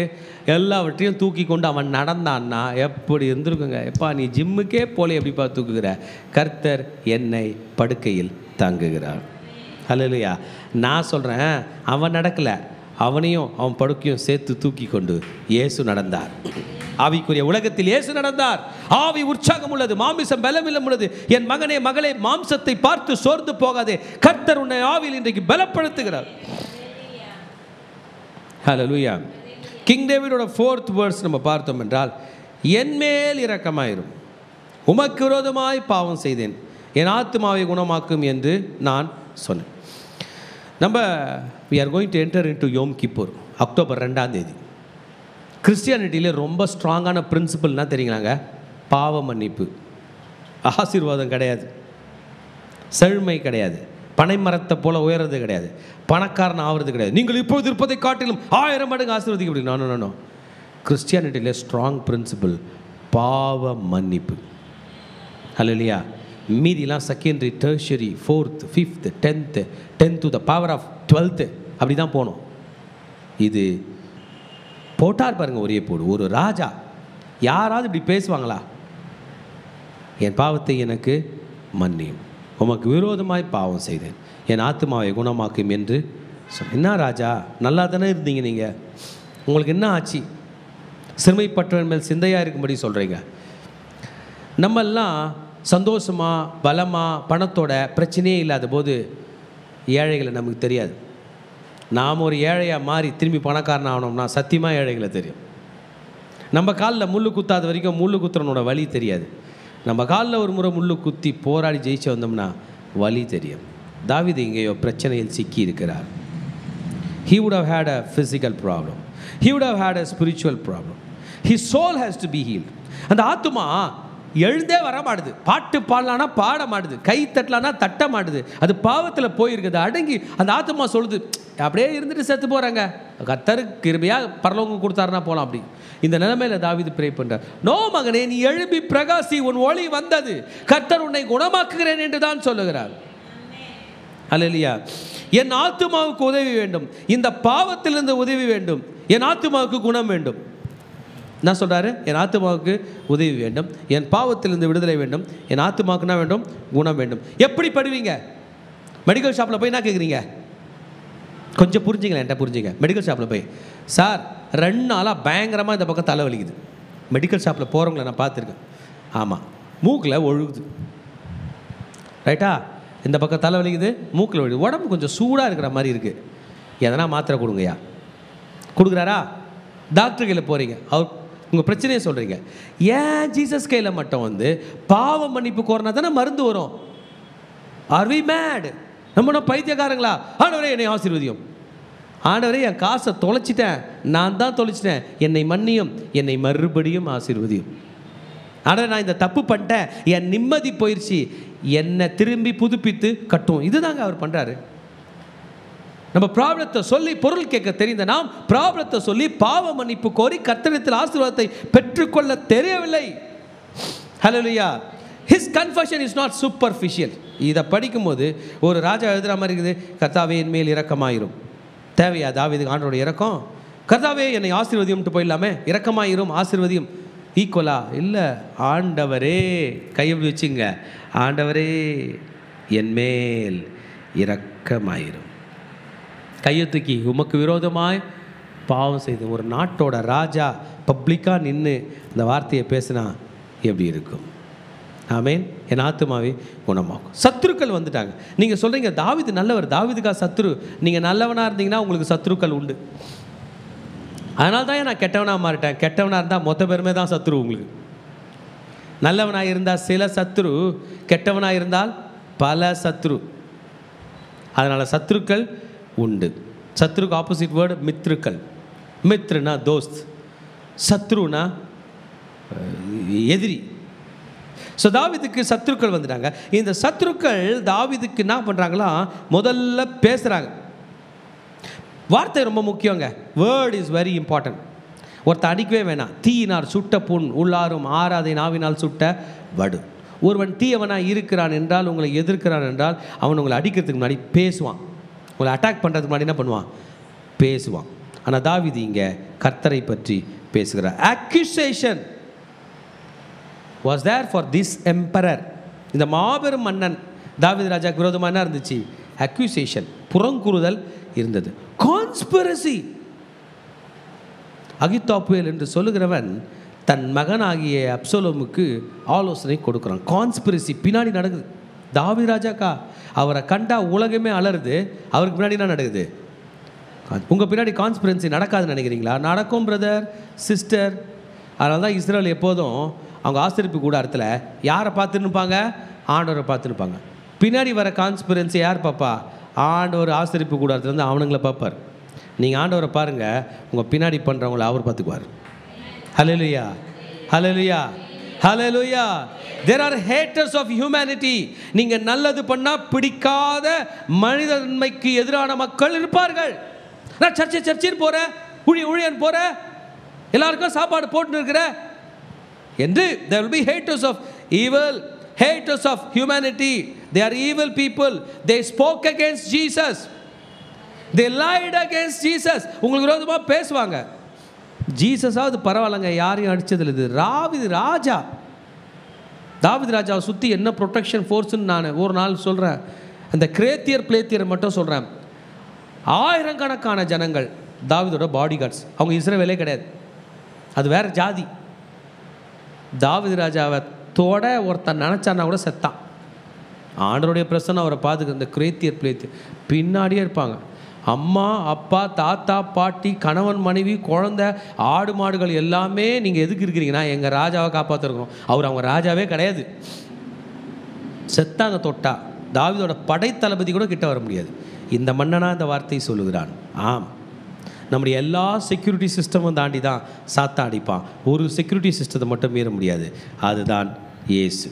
S1: எல்லாவற்றையும் தூக்கி கொண்டு அவன் நடந்தான்னா எப்படி இருந்திருக்குங்க? எப்பா நீ ஜிம்முக்கே போல எப்படிப்பா தூக்குகிற? கர்த்தர் என்னை படுக்கையில் தாங்குகிறார். ஹல்லேலூயா. நான் சொல்கிறேன், அவன் நடக்கலை, அவனையும் அவன் படுக்கையும் சேர்த்து தூக்கி கொண்டு இயேசு நடந்தார். ஆவிக்குரிய உலகத்தில் இயேசு நடந்தார். ஆவி உற்சாகம் உள்ளது, மாமிசம் பலவீனம் உள்ளது. என் மகனே, மகளே, மாம்சத்தை பார்த்து சோர்ந்து போகாதே. கர்த்தர் உன்னை ஆவியில் இன்றைக்கு பலப்படுத்துகிறார். ஹல்லேலூயா. கிங் டேவிடோட 4th வேர்ஸ் நம்ம பார்த்தோம் என்றால், என் மேல் இரக்கமாயிரும், உமக்கு விரோதமாய் பாவம் செய்தேன், என் ஆத்துமாவை குணமாக்கும் என்று நான் சொன்னேன். நம்ம we are going to enter into Yom Kippur, October 2ஆம் தேதி. கிறிஸ்டியானிட்டியிலே ரொம்ப ஸ்ட்ராங்கான பிரின்சிபல்னால் தெரியுங்களாங்க? பாவ மன்னிப்பு. ஆசீர்வாதம் கிடையாது, செழுமை கிடையாது, பனை மரத்தை போல உயர்றது கிடையாது, பணக்காரன் ஆகிறது கிடையாது. நீங்கள் இப்போது இருப்பதை காட்டிலும் 1000 மடங்கு ஆசீர்வதிக்க. நோ. கிறிஸ்டியானிட்டியிலே ஸ்ட்ராங் பிரின்சிபல் பாவ மன்னிப்பு. ஹல்லேலூயா. மீதிலாம் secondary, tertiary, 4th, 5th, 10th to the power of 12th அப்படி தான் போனோம். இது போட்டார் பாருங்க, ஒரே போடு. ஒரு ராஜா யாராவது இப்படி பேசுவாங்களா? என் பாவத்தை எனக்கு மன்னியும், உமக்கு விரோதமாய் பாவம் செய்தேன், என் ஆத்துமாவை குணமாக்கும் என்று சொன்ன. என்ன ராஜா, நல்லா தானே இருந்தீங்க நீங்கள், உங்களுக்கு என்ன ஆச்சு? சிறுமைப்பட்டவன் மேல் சிந்தையாக இருக்கும்படி சொல்கிறீங்க. நம்மெல்லாம் சந்தோஷமாக, பலமாக, பணத்தோட பிரச்சனையே இல்லாத போது ஏழைகளை நமக்கு தெரியாது. நாம் ஒரு ஏழையாக மாறி திரும்பி பணக்காரன் ஆகணும்னா சத்தியமாக ஏழைகளை தெரியும். நம்ம காலில் முள்ளு குத்தாத வரைக்கும் முள்ளு குத்துறனோட வலி தெரியாது. நம்ம காலில் ஒரு முறை முள்ளு குத்தி போராடி ஜெயிச்சு வந்தோம்னா வலி தெரியும். தாவீது இங்கேயோ பிரச்சனையில் சிக்கி இருக்கிறார். He would have had a physical problem. He would have had a spiritual problem. His soul has to be healed. அந்த ஆத்துமா எழுந்தே வர மாட்டுது, பாட்டு பாடலானா பாட மாட்டுது, கை தட்டலானா தட்ட மாட்டுது. அது பாவத்தில் போயிருக்குது, அடங்கி அந்த ஆத்துமா சொல்லுது, அப்படியே இருந்துட்டு செத்து போகிறாங்க, கர்த்தருக்கு கிருபையாக பரலோகம் கொடுத்தாருன்னா போகலாம். அப்படி இந்த நிலைமையில் தாவீது ப்ரே பண்ணுறார். நோ மகனே, நீ எழும்பி பிரகாசி, உன் ஒளி வந்தது, கர்த்தர் உன்னை குணமாக்குகிறேன் என்று தான் சொல்லுகிறார். அல்லேலூயா. என் ஆத்துமாவுக்கு உதவி வேண்டும், இந்த பாவத்திலிருந்து உதவி வேண்டும், என் ஆத்துமாவுக்கு குணம் வேண்டும். என்ன சொல்கிறாரு? என் ஆத்துமாவுக்கு உதவி வேண்டும், என் பாவத்திலிருந்து விடுதலை வேண்டும், என் ஆத்துமாவுக்கு என்ன வேண்டும்? குணம் வேண்டும். எப்படி படுவீங்க? மெடிக்கல் ஷாப்பில் போய் என்ன கேட்குறீங்க? கொஞ்சம் புரிஞ்சுங்களேன், என்கிட்ட புரிஞ்சுங்க. மெடிக்கல் ஷாப்பில் போய், சார் 2 நாளாக பயங்கரமாக இந்த பக்கம் தலை வலிக்குது. மெடிக்கல் ஷாப்பில் போகிறவங்கள நான் பார்த்துருக்கேன். ஆமாம், மூக்கில் ஒழுகுது, ரைட்டா? இந்த பக்கம் தலை வலிக்குது, மூக்கில் ஒழுகுது, உடம்பு கொஞ்சம் சூடாக இருக்கிற மாதிரி இருக்குது, எதனா மாத்திரை கொடுங்கய்யா. கொடுக்குறாரா? டாக்டர் கையில் போகிறீங்க, அவர் உங்கள் பிரச்சனையை சொல்கிறீங்க. ஏன் ஜீசஸ் கையில் மட்டும் வந்து பாவ மன்னிப்பு கோரினா தானே மருந்து வரும்? Are we mad? நம்ம பைத்தியக்காரங்களா? ஆண்டவரே என்னை ஆசீர்வதியும். ஆண்டவரே என் காசை தொலைச்சிட்டேன், நான் தான் தொலைச்சிட்டேன், என்னை மன்னியும், என்னை மறுபடியும் ஆசீர்வதியும். ஆனால் நான் இந்த தப்பு பண்ணிட்டேன், என் நிம்மதி போயிடுச்சு, என்னை திரும்பி புதுப்பித்து கட்டும். இதுதாங்க அவர் பண்ணுறாரு. நம்ம ப்ராப்ளத்தை சொல்லி பொருள் கேட்க தெரிந்த நாம் ப்ராப்ளத்தை சொல்லி பாவ மன்னிப்பு கோரி கர்த்தரிடத்தில் ஆசீர்வாதத்தை பெற்றுக்கொள்ள தெரியவில்லை. ஹல்லேலூயா. His confession is not superficial. இதை படிக்கும்போது ஒரு ராஜா எழுதுகிற மாதிரி இருக்குது. கர்த்தாவே என் மேல் இரக்கமாயிரும். தேவையா தாவீதுக்கு ஆண்டவருடைய இரக்கம்? கர்த்தாவே என்னை ஆசீர்வதியும்ட்டு போயிடலாமே. இரக்கமாயிரும், ஆசீர்வதியும் ஈக்குவலா? இல்லை. ஆண்டவரே, கையை வச்சுங்க, ஆண்டவரே என் மேல் இரக்கமாயிரும். கையை தூக்கி உமக்கு விரோதமாய் பாவம் செய்து ஒரு நாட்டோட ராஜா பப்ளிக்காக நின்று இந்த வார்த்தையை பேசினா எப்படி இருக்கும்? ஆமேன். என் ஆத்துமாவே குணமாகும். சத்துருக்கள் வந்துட்டாங்க. நீங்கள் சொல்கிறீங்க தாவீது நல்லவர், தாவீதுக்கா சத்துரு? நீங்கள் நல்லவனாக இருந்தீங்கன்னா உங்களுக்கு சத்துருக்கள் உண்டு. அதனால தான் நான் கெட்டவனாக மாறிட்டேன். கெட்டவனாக இருந்தால் மொத்த பேருமே தான் சத்துரு உங்களுக்கு. நல்லவனாக இருந்தால் சில சத்துரு, கெட்டவனாக இருந்தால் பல சத்துரு. அதனால் சத்துருக்கள் உண்டு. சத்ருக்கு ஆப்போசிட் வேர்டு மித்ருக்கள். மித்ருனா தோஸ்த், சத்ருனா எதிரி. ஸோ தாவீதுக்கு சத்ருக்கள் வந்துட்டாங்க. இந்த சத்ருக்கள் தாவீதுக்கு என்ன பண்ணுறாங்களா, முதல்ல பேசுகிறாங்க. வார்த்தை ரொம்ப முக்கியங்க. Word is very important. ஒருத்தர் அடிக்கவே வேணாம். தீயினார் சுட்ட புண் உள்ளாரும் ஆறாதை நாவினால் சுட்ட வடு. ஒருவன் தீயவனாக இருக்கிறான் என்றால், உங்களை எதிர்க்கிறான் என்றால், அவன் உங்களை அடிக்கிறதுக்கு முன்னாடி பேசுவான். உங்களை அட்டாக் பண்ணுறதுக்கு முன்னாடி என்ன பண்ணுவான்? பேசுவான். ஆனால் தாவீது இங்கே கர்த்தரை பற்றி பேசுகிறார். Accusation was there for this emperor. இந்த மாபெரும் மன்னன் தாவீது ராஜாக்கு விரோதமாக என்ன இருந்துச்சு? அக்யூசேஷன், புறங்கூறுதல் இருந்தது. கான்ஸ்பிரசி. அகித்தோப்பேல் என்று சொல்லுகிறவன் தன் மகனாகிய அப்சலோமுக்கு ஆலோசனை கொடுக்குறான். கான்ஸ்பிரசி பின்னாடி நடக்குது. தாவீது ராஜாக்கா அவரை கண்டா உலகமே அலருது. அவருக்கு பின்னாடி என்ன நடக்குது? உங்கள் பின்னாடி கான்ஸ்பிரன்சி நடக்காதுன்னு நினைக்கிறீங்களா? நடக்கும் பிரதர், சிஸ்டர். அதனால தான் இஸ்ரேல் எப்போதும் அவங்க ஆசரிப்பு கூடாரத்தில் யாரை பார்த்துருப்பாங்க? ஆண்டவரை பார்த்துருப்பாங்க. பின்னாடி வர கான்ஸ்பிரன்சி யார் பாப்பா? ஆண்டவர் ஆசரிப்பு கூடாரத்துலேருந்து அவனுங்களை பார்ப்பார். நீங்கள் ஆண்டவரை பாருங்கள், உங்கள் பின்னாடி பண்ணுறவங்கள அவர் பார்த்துக்குவார். ஹல்லேலூயா, ஹல்லேலூயா, ஹல்லேலூயா. There are haters of humanity. நீங்கள் நல்லது பண்ணால் பிடிக்காத மனிதன்மைக்கு எதிரான மக்கள் இருப்பார்கள். நான் சர்ச்சின்னு போகிறேன், ஊழியன் போகிறேன், எல்லாருக்கும் சாப்பாடு போட்டுன்னு இருக்கிறேன் என்று there will be haters of evil, haters of humanity. They are evil people. They spoke against Jesus. They lied against Jesus. உங்களுக்கு விரோதமாக பேசுவாங்க. ஜீசஸாவது பரவாயில்லைங்க, யாரையும் அடித்ததில்லை. இது தாவீது ராஜாவை சுற்றி என்ன ப்ரொடெக்ஷன் ஃபோர்ஸ்ன்னு நான் ஒரு நாள் சொல்கிறேன். அந்த பிளேத்தியர் மட்டும் சொல்கிறேன். ஆயிரக்கணக்கான ஜனங்கள் தாவீதோட பாடி கார்ட்ஸ். அவங்க இஸ்ரவேலே கிடையாது, அது வேறு ஜாதி. தாவீது ராஜாவை தொட ஒருத்தன் நினச்சான்னா கூட செத்தான். ஆண்டவருடைய பிரசன்னம் அவரை பார்த்துக்க. இந்த பிளேத்தியர் பின்னாடியே இருப்பாங்க. அம்மா, அப்பா, தாத்தா, பாட்டி, கணவன், மனைவி, குழந்தை, ஆடு மாடுகள் எல்லாமே நீங்கள் எதுக்கு இருக்கிறீங்கன்னா எங்கள் ராஜாவை காப்பாற்றிருக்கோம். அவர் அவங்க ராஜாவே கிடையாது. செத்தாங்க தொட்டா. தாவீதோட படைத்தளபதி கூட கிட்ட வர முடியாது. இந்த மன்னனா இந்த வார்த்தையை சொல்லுகிறான். ஆம், நம்முடைய எல்லா செக்யூரிட்டி சிஸ்டமும் தாண்டி தான் சாத்தான் அடிப்பான். ஒரு செக்யூரிட்டி சிஸ்டத்தை மட்டும் மீற முடியாது, அதுதான் இயேசு.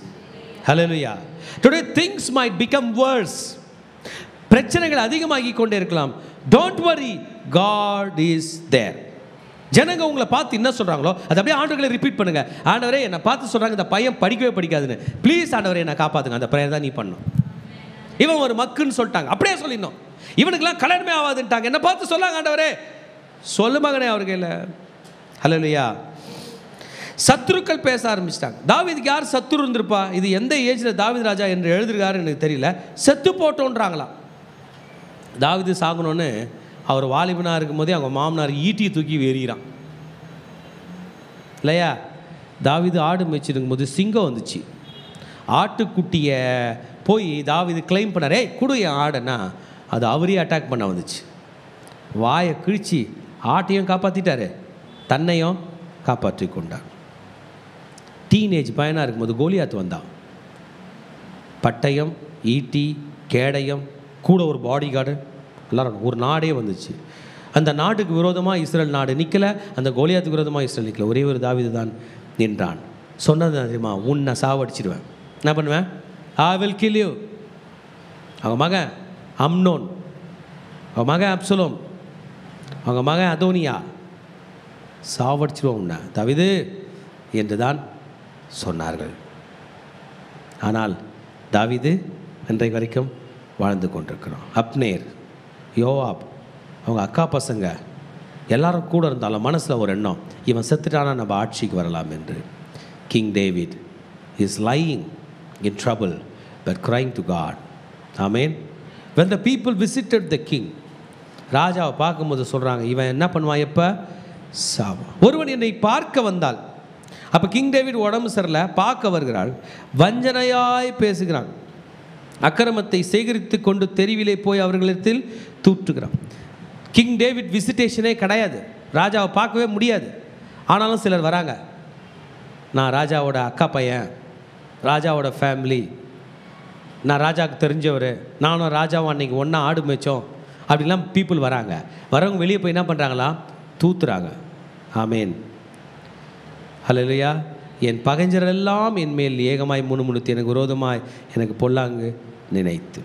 S1: ஹல்லேலூயா. Today things might become worse. பிரச்சனைகள் அதிகமாகி கொண்டே இருக்கலாம். Don't worry, God is there. ஜனங்க உங்களை பார்த்து என்ன சொல்கிறாங்களோ அதை அப்படியே ஆண்டவர்களை ரிப்பீட் பண்ணுங்கள். ஆண்டவரே என்னை பார்த்து சொல்கிறாங்க இந்த பையன் படிக்கவே படிக்காதுன்னு, ப்ளீஸ் ஆண்டவரே என்னை காப்பாற்றுங்க. அந்த ப்ரேயர் தான் நீ பண்ணணும். இவன் ஒரு மக்குன்னு சொல்லிட்டாங்க, அப்படியே சொல்லிடணும். இவனுக்கெல்லாம் கல்யாணமே ஆகாதுன்ட்டாங்க, என்னை பார்த்து சொல்லாங்க ஆண்டவரே, சொல்லு மகனே அவருக்கு இல்லை. ஹல்லேலூயா. சத்துருக்கள் பேச ஆரம்பிச்சிட்டாங்க. தாவீதுக்கு யார் சத்துரு இருந்திருப்பா? இது எந்த ஏஜில் தாவீது ராஜா என்று எழுதுகிறாருன்னு எனக்கு தெரியல. செத்து போட்டோன்றாங்களாம். தாவீது சாகணும்னு அவர் வாலிபனாக இருக்கும் போதே அவங்க மாமனார் ஈட்டி தூக்கி எறிகிறான் இல்லையா? தாவீது ஆடு மேய்ச்சிருக்கும் போது சிங்கம் வந்துச்சு. ஆட்டுக்குட்டியை போய் தாவீது கிளைம் பண்ணார். குடு என் ஆடுன்னா அது அவரே அட்டாக் பண்ண வந்துச்சு. வாயை கிழிச்சு ஆட்டையும் காப்பாற்றிட்டாரு, தன்னையும் காப்பாற்றி கொண்டார். டீனேஜ் பையனாக இருக்கும்போது கோலியாத் வந்தான். பட்டயம், ஈட்டி, கேடயம், கூட ஒரு பாடி கார்டு, எல்லாரும் ஒரு நாடே வந்துச்சு. அந்த நாட்டுக்கு விரோதமாக இஸ்ரேல் நாடு நிற்கலை, அந்த கோலியாத்துக்கு விரோதமாக இஸ்ரேல் நிற்கலை. ஒரே ஒரு தாவீது தான் நின்றான். சொன்னது தெரியுமா? உன்னை சாவடிச்சிடுவேன். என்ன பண்ணுவேன்? I will kill you. அவங்க மகன் அம்னோன், அவங்க மகன் அப்சலோம், அவங்க மகன் அதோனியா, சாவடிச்சிடுவோம் உன்னை தாவீது என்று தான் சொன்னார்கள். ஆனால் தாவீது இன்றைக்கு வரைக்கும் வாழ்ந்து கொண்டிருக்கிறோம். அப்னேர், யோவாப், அவங்க அக்கா பசங்க எல்லாரும் கூட இருந்தாலும் மனசில் ஒரு எண்ணம், இவன் செத்துட்டானா நம்ம ஆட்சிக்கு வரலாம் என்று. King David is lying in trouble but crying to God. Amen. When the people visited the king, ராஜாவை பார்க்கும்போது சொல்கிறாங்க, இவன் என்ன பண்ணுவான்? எப்போ? சாவான். ஒருவன் என்னை பார்க்க வந்தால், அப்போ கிங் டேவிட் உடம்பு சரியில்லை, பார்க்க வருகிறாள், வஞ்சனையாய் பேசுகிறான், அக்கிரமத்தை சேகரித்து கொண்டு தெருவிலே போய் அவர்களிடத்தில் தூற்றுகிறான். கிங் டேவிட் விசிட்டேஷனே கிடையாது, ராஜாவை பார்க்கவே முடியாது. ஆனாலும் சிலர் வராங்க, நான் ராஜாவோட அக்கா பையன், ராஜாவோட ஃபேமிலி, நான் ராஜாவுக்கு தெரிஞ்சவர், நானும் ராஜாவும் அன்றைக்கி ஒன்றா ஆடு மேய்ச்சோம் அப்படின்லாம் பீப்புள் வராங்க. வரவங்க வெளியே போய் என்ன பண்ணுறாங்களா? தூத்துறாங்க. ஆமேன். ஹல்லேலூயா. என் பகைஞரெல்லாம் என் மேல் ஏகமாய் முணுமுணுத்து எனக்கு விரோதமாய் எனக்கு பொல்லாங்கு நினைத்து.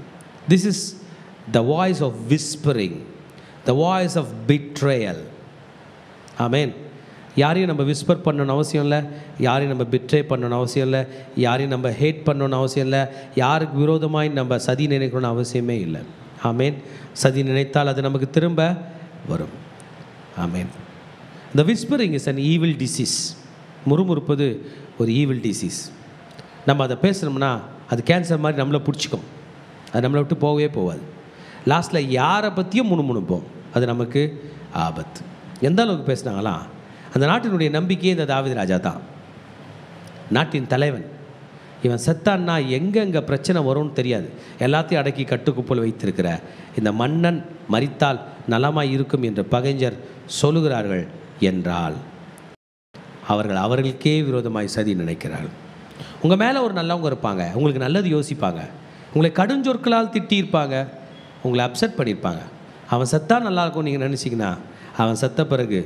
S1: This is the voice of whispering, the voice of betrayal. ஆமேன். யாரையும் நம்ம விஸ்பர் பண்ணணும்னு அவசியம் இல்லை, யாரையும் நம்ம பிட்ரே பண்ணணும்னு அவசியம் இல்லை, யாரையும் நம்ம ஹேட் பண்ணணும்னு அவசியம் இல்லை, யாருக்கு விரோதமாய் நம்ம சதி நினைக்கணும்னு அவசியமே இல்லை. ஆமேன். சதி நினைத்தால் அது நமக்கு திரும்ப வரும். ஆமேன். The whispering is an evil disease. முறுமுறுப்பது ஒரு ஈவில் டிசீஸ். நம்ம அதை பேசுகிறோம்னா அது கேன்சர் மாதிரி நம்மளை பிடிச்சிக்கும், அது நம்மளை விட்டு போகவே போகாது. லாஸ்ட்டில் யாரை பற்றியும் முணுமுணுப்போம், அது நமக்கு ஆபத்து. எந்த அளவுக்கு பேசுனாங்களா? அந்த நாட்டினுடைய நம்பிக்கையே இந்த தாவீது ராஜா தான், நாட்டின் தலைவன். இவன் செத்தான்னா எங்கெங்கே பிரச்சனை வரும்னு தெரியாது, எல்லாத்தையும் அடக்கி கட்டுக்குப்பல் வைத்திருக்கிற இந்த மன்னன் மரித்தால் நலமாய் இருக்கும் என்று பகைஞர் சொல்லுகிறார்கள் என்றால் அவர்கள் அவர்களுக்கே விரோதமாய் சதி நினைக்கிறார்கள். உங்கள் மேலே ஒரு நல்லவங்க இருப்பாங்க, உங்களுக்கு நல்லது யோசிப்பாங்க, உங்களை கடுஞ்சொற்களால் திட்டியிருப்பாங்க, உங்களை அப்செட் பண்ணியிருப்பாங்க. அவன் செத்தா நல்லாயிருக்கும் நீங்கள் நினச்சிங்கன்னா அவன் செத்த பிறகு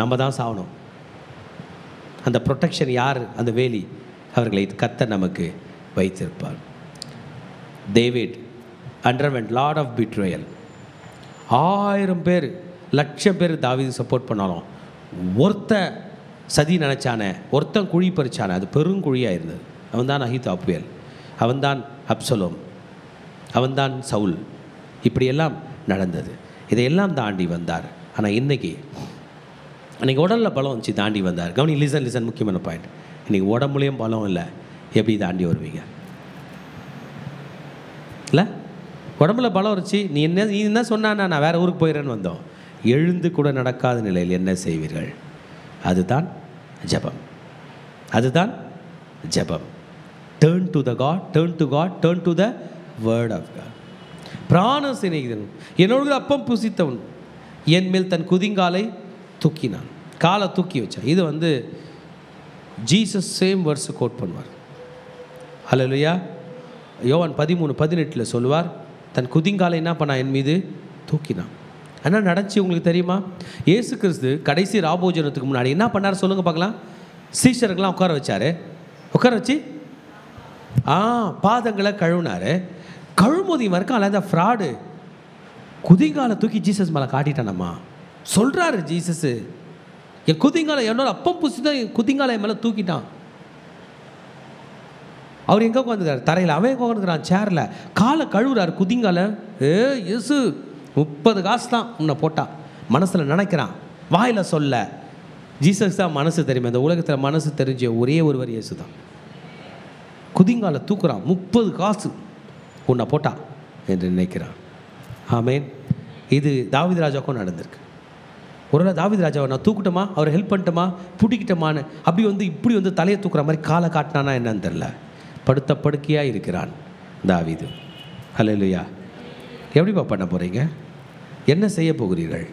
S1: நம்ம தான் சாகணும். அந்த ப்ரொடெக்ஷன் யார்? அந்த வேலி அவர்களை கர்த்தர் நமக்கு வைத்திருப்பார். David underwent lot of betrayal. 1000 பேர் 1,00,000 பேர் தாவீது சப்போர்ட் பண்ணாலும் ஒருத்தன் சதி நினச்சானே, ஒருத்தன் குழி பறிச்சானே, அது பெருங்குழியாக இருந்தது. அவன்தான் அஹித்தோப்பேல், அவன்தான் அப்சலோம், அவன்தான் சவுல். இப்படியெல்லாம் நடந்தது. இதையெல்லாம் தாண்டி வந்தார். ஆனால் இன்றைக்கி உடலில் பலம் வந்துச்சு, தாண்டி வந்தார். கவனி, லிசன், முக்கியமான பாயிண்ட். இன்றைக்கி உடம்புலையும் பலம் இல்லை, எப்படி தாண்டி வருவீங்க? இல்லை, உடம்புல பலம் இருந்துச்சு, நீ என்ன சொன்னான்னா நான் வேறு ஊருக்கு போயிடுறேன்னு வந்தோம். எழுந்து கூட நடக்காத நிலையில் என்ன செய்வீர்கள்? அதுதான் ஜெபம், அதுதான் ஜெபம். Turn to the God, turn to God, turn to the word of God. பிராண சிநேகிதன், என்னோடு அப்பம் புசித்தவன் என் மேல் தன் குதிங்காலை தூக்கினான், காலை தூக்கி வச்சான். இது ஜீசஸ் சேம் வேர்ஸ் கோட் பண்ணுவார். ஹல்லேலூயா. யோவான் 13:18 சொல்லுவார், தன் குதிங்காலை என்ன பண்ணா? என் மீது தூக்கினான். என்ன நடந்துச்சு உங்களுக்கு தெரியுமா? இயேசு கிறிஸ்து கடைசி ராபோஜனத்துக்கு முன்னாடி என்ன பண்ணார் சொல்லுங்கள் பார்க்கலாம். சீஷர்கள்லாம் உட்கார வச்சார், உட்கார வச்சு பாதங்களை கழுவினார். கழுவும்போது இவன் இருக்கான் அந்த ஃப்ராடு குதிங்காலை தூக்கி ஜீசஸ் மேலே காட்டிட்டானம்மா சொல்கிறாரு. ஜீசஸ் என் குதிங்காலை, என்னோட அப்பம் புசி தான் என் குதிங்காலை மேலே தூக்கிட்டான். அவர் எங்கே உட்காந்துக்கிறார்? தரையில். அவன் எங்கே உட்காந்துக்கிறான்? சேரில். காலை கழுவுறாரு குதிங்காலை. இயேசு 30 காசு தான் உன்னை போட்டா. மனசில் நினைக்கிறான், வாயில் சொல்ல. ஜீசஸ் தான் மனசு தெரியுமா? இந்த உலகத்தில் மனசு தெரிஞ்ச ஒரே ஒருவர் இயேசு தான். குதிங்காலை தூக்குறான், 30 காசு உன்னை போட்டா என்று நினைக்கிறான். ஆமேன். இது தாவீது ராஜாவுக்கும் நடந்திருக்கு. ஒருவேளை தாவீது ராஜாவை நான் தூக்கிட்டோமா, அவர் ஹெல்ப் பண்ணிட்டோமா, பிடிக்கிட்டோமான்னு அப்படி இப்படி தலையை தூக்குற மாதிரி காலை காட்டினானா என்னன்னு தெரில. படுத்த படுக்கையாக இருக்கிறான் தாவீது. ஹல்லேலூயா. எப்படிப்பா பண்ண போகிறீங்க? என்ன செய்ய போகிறீர்கள்?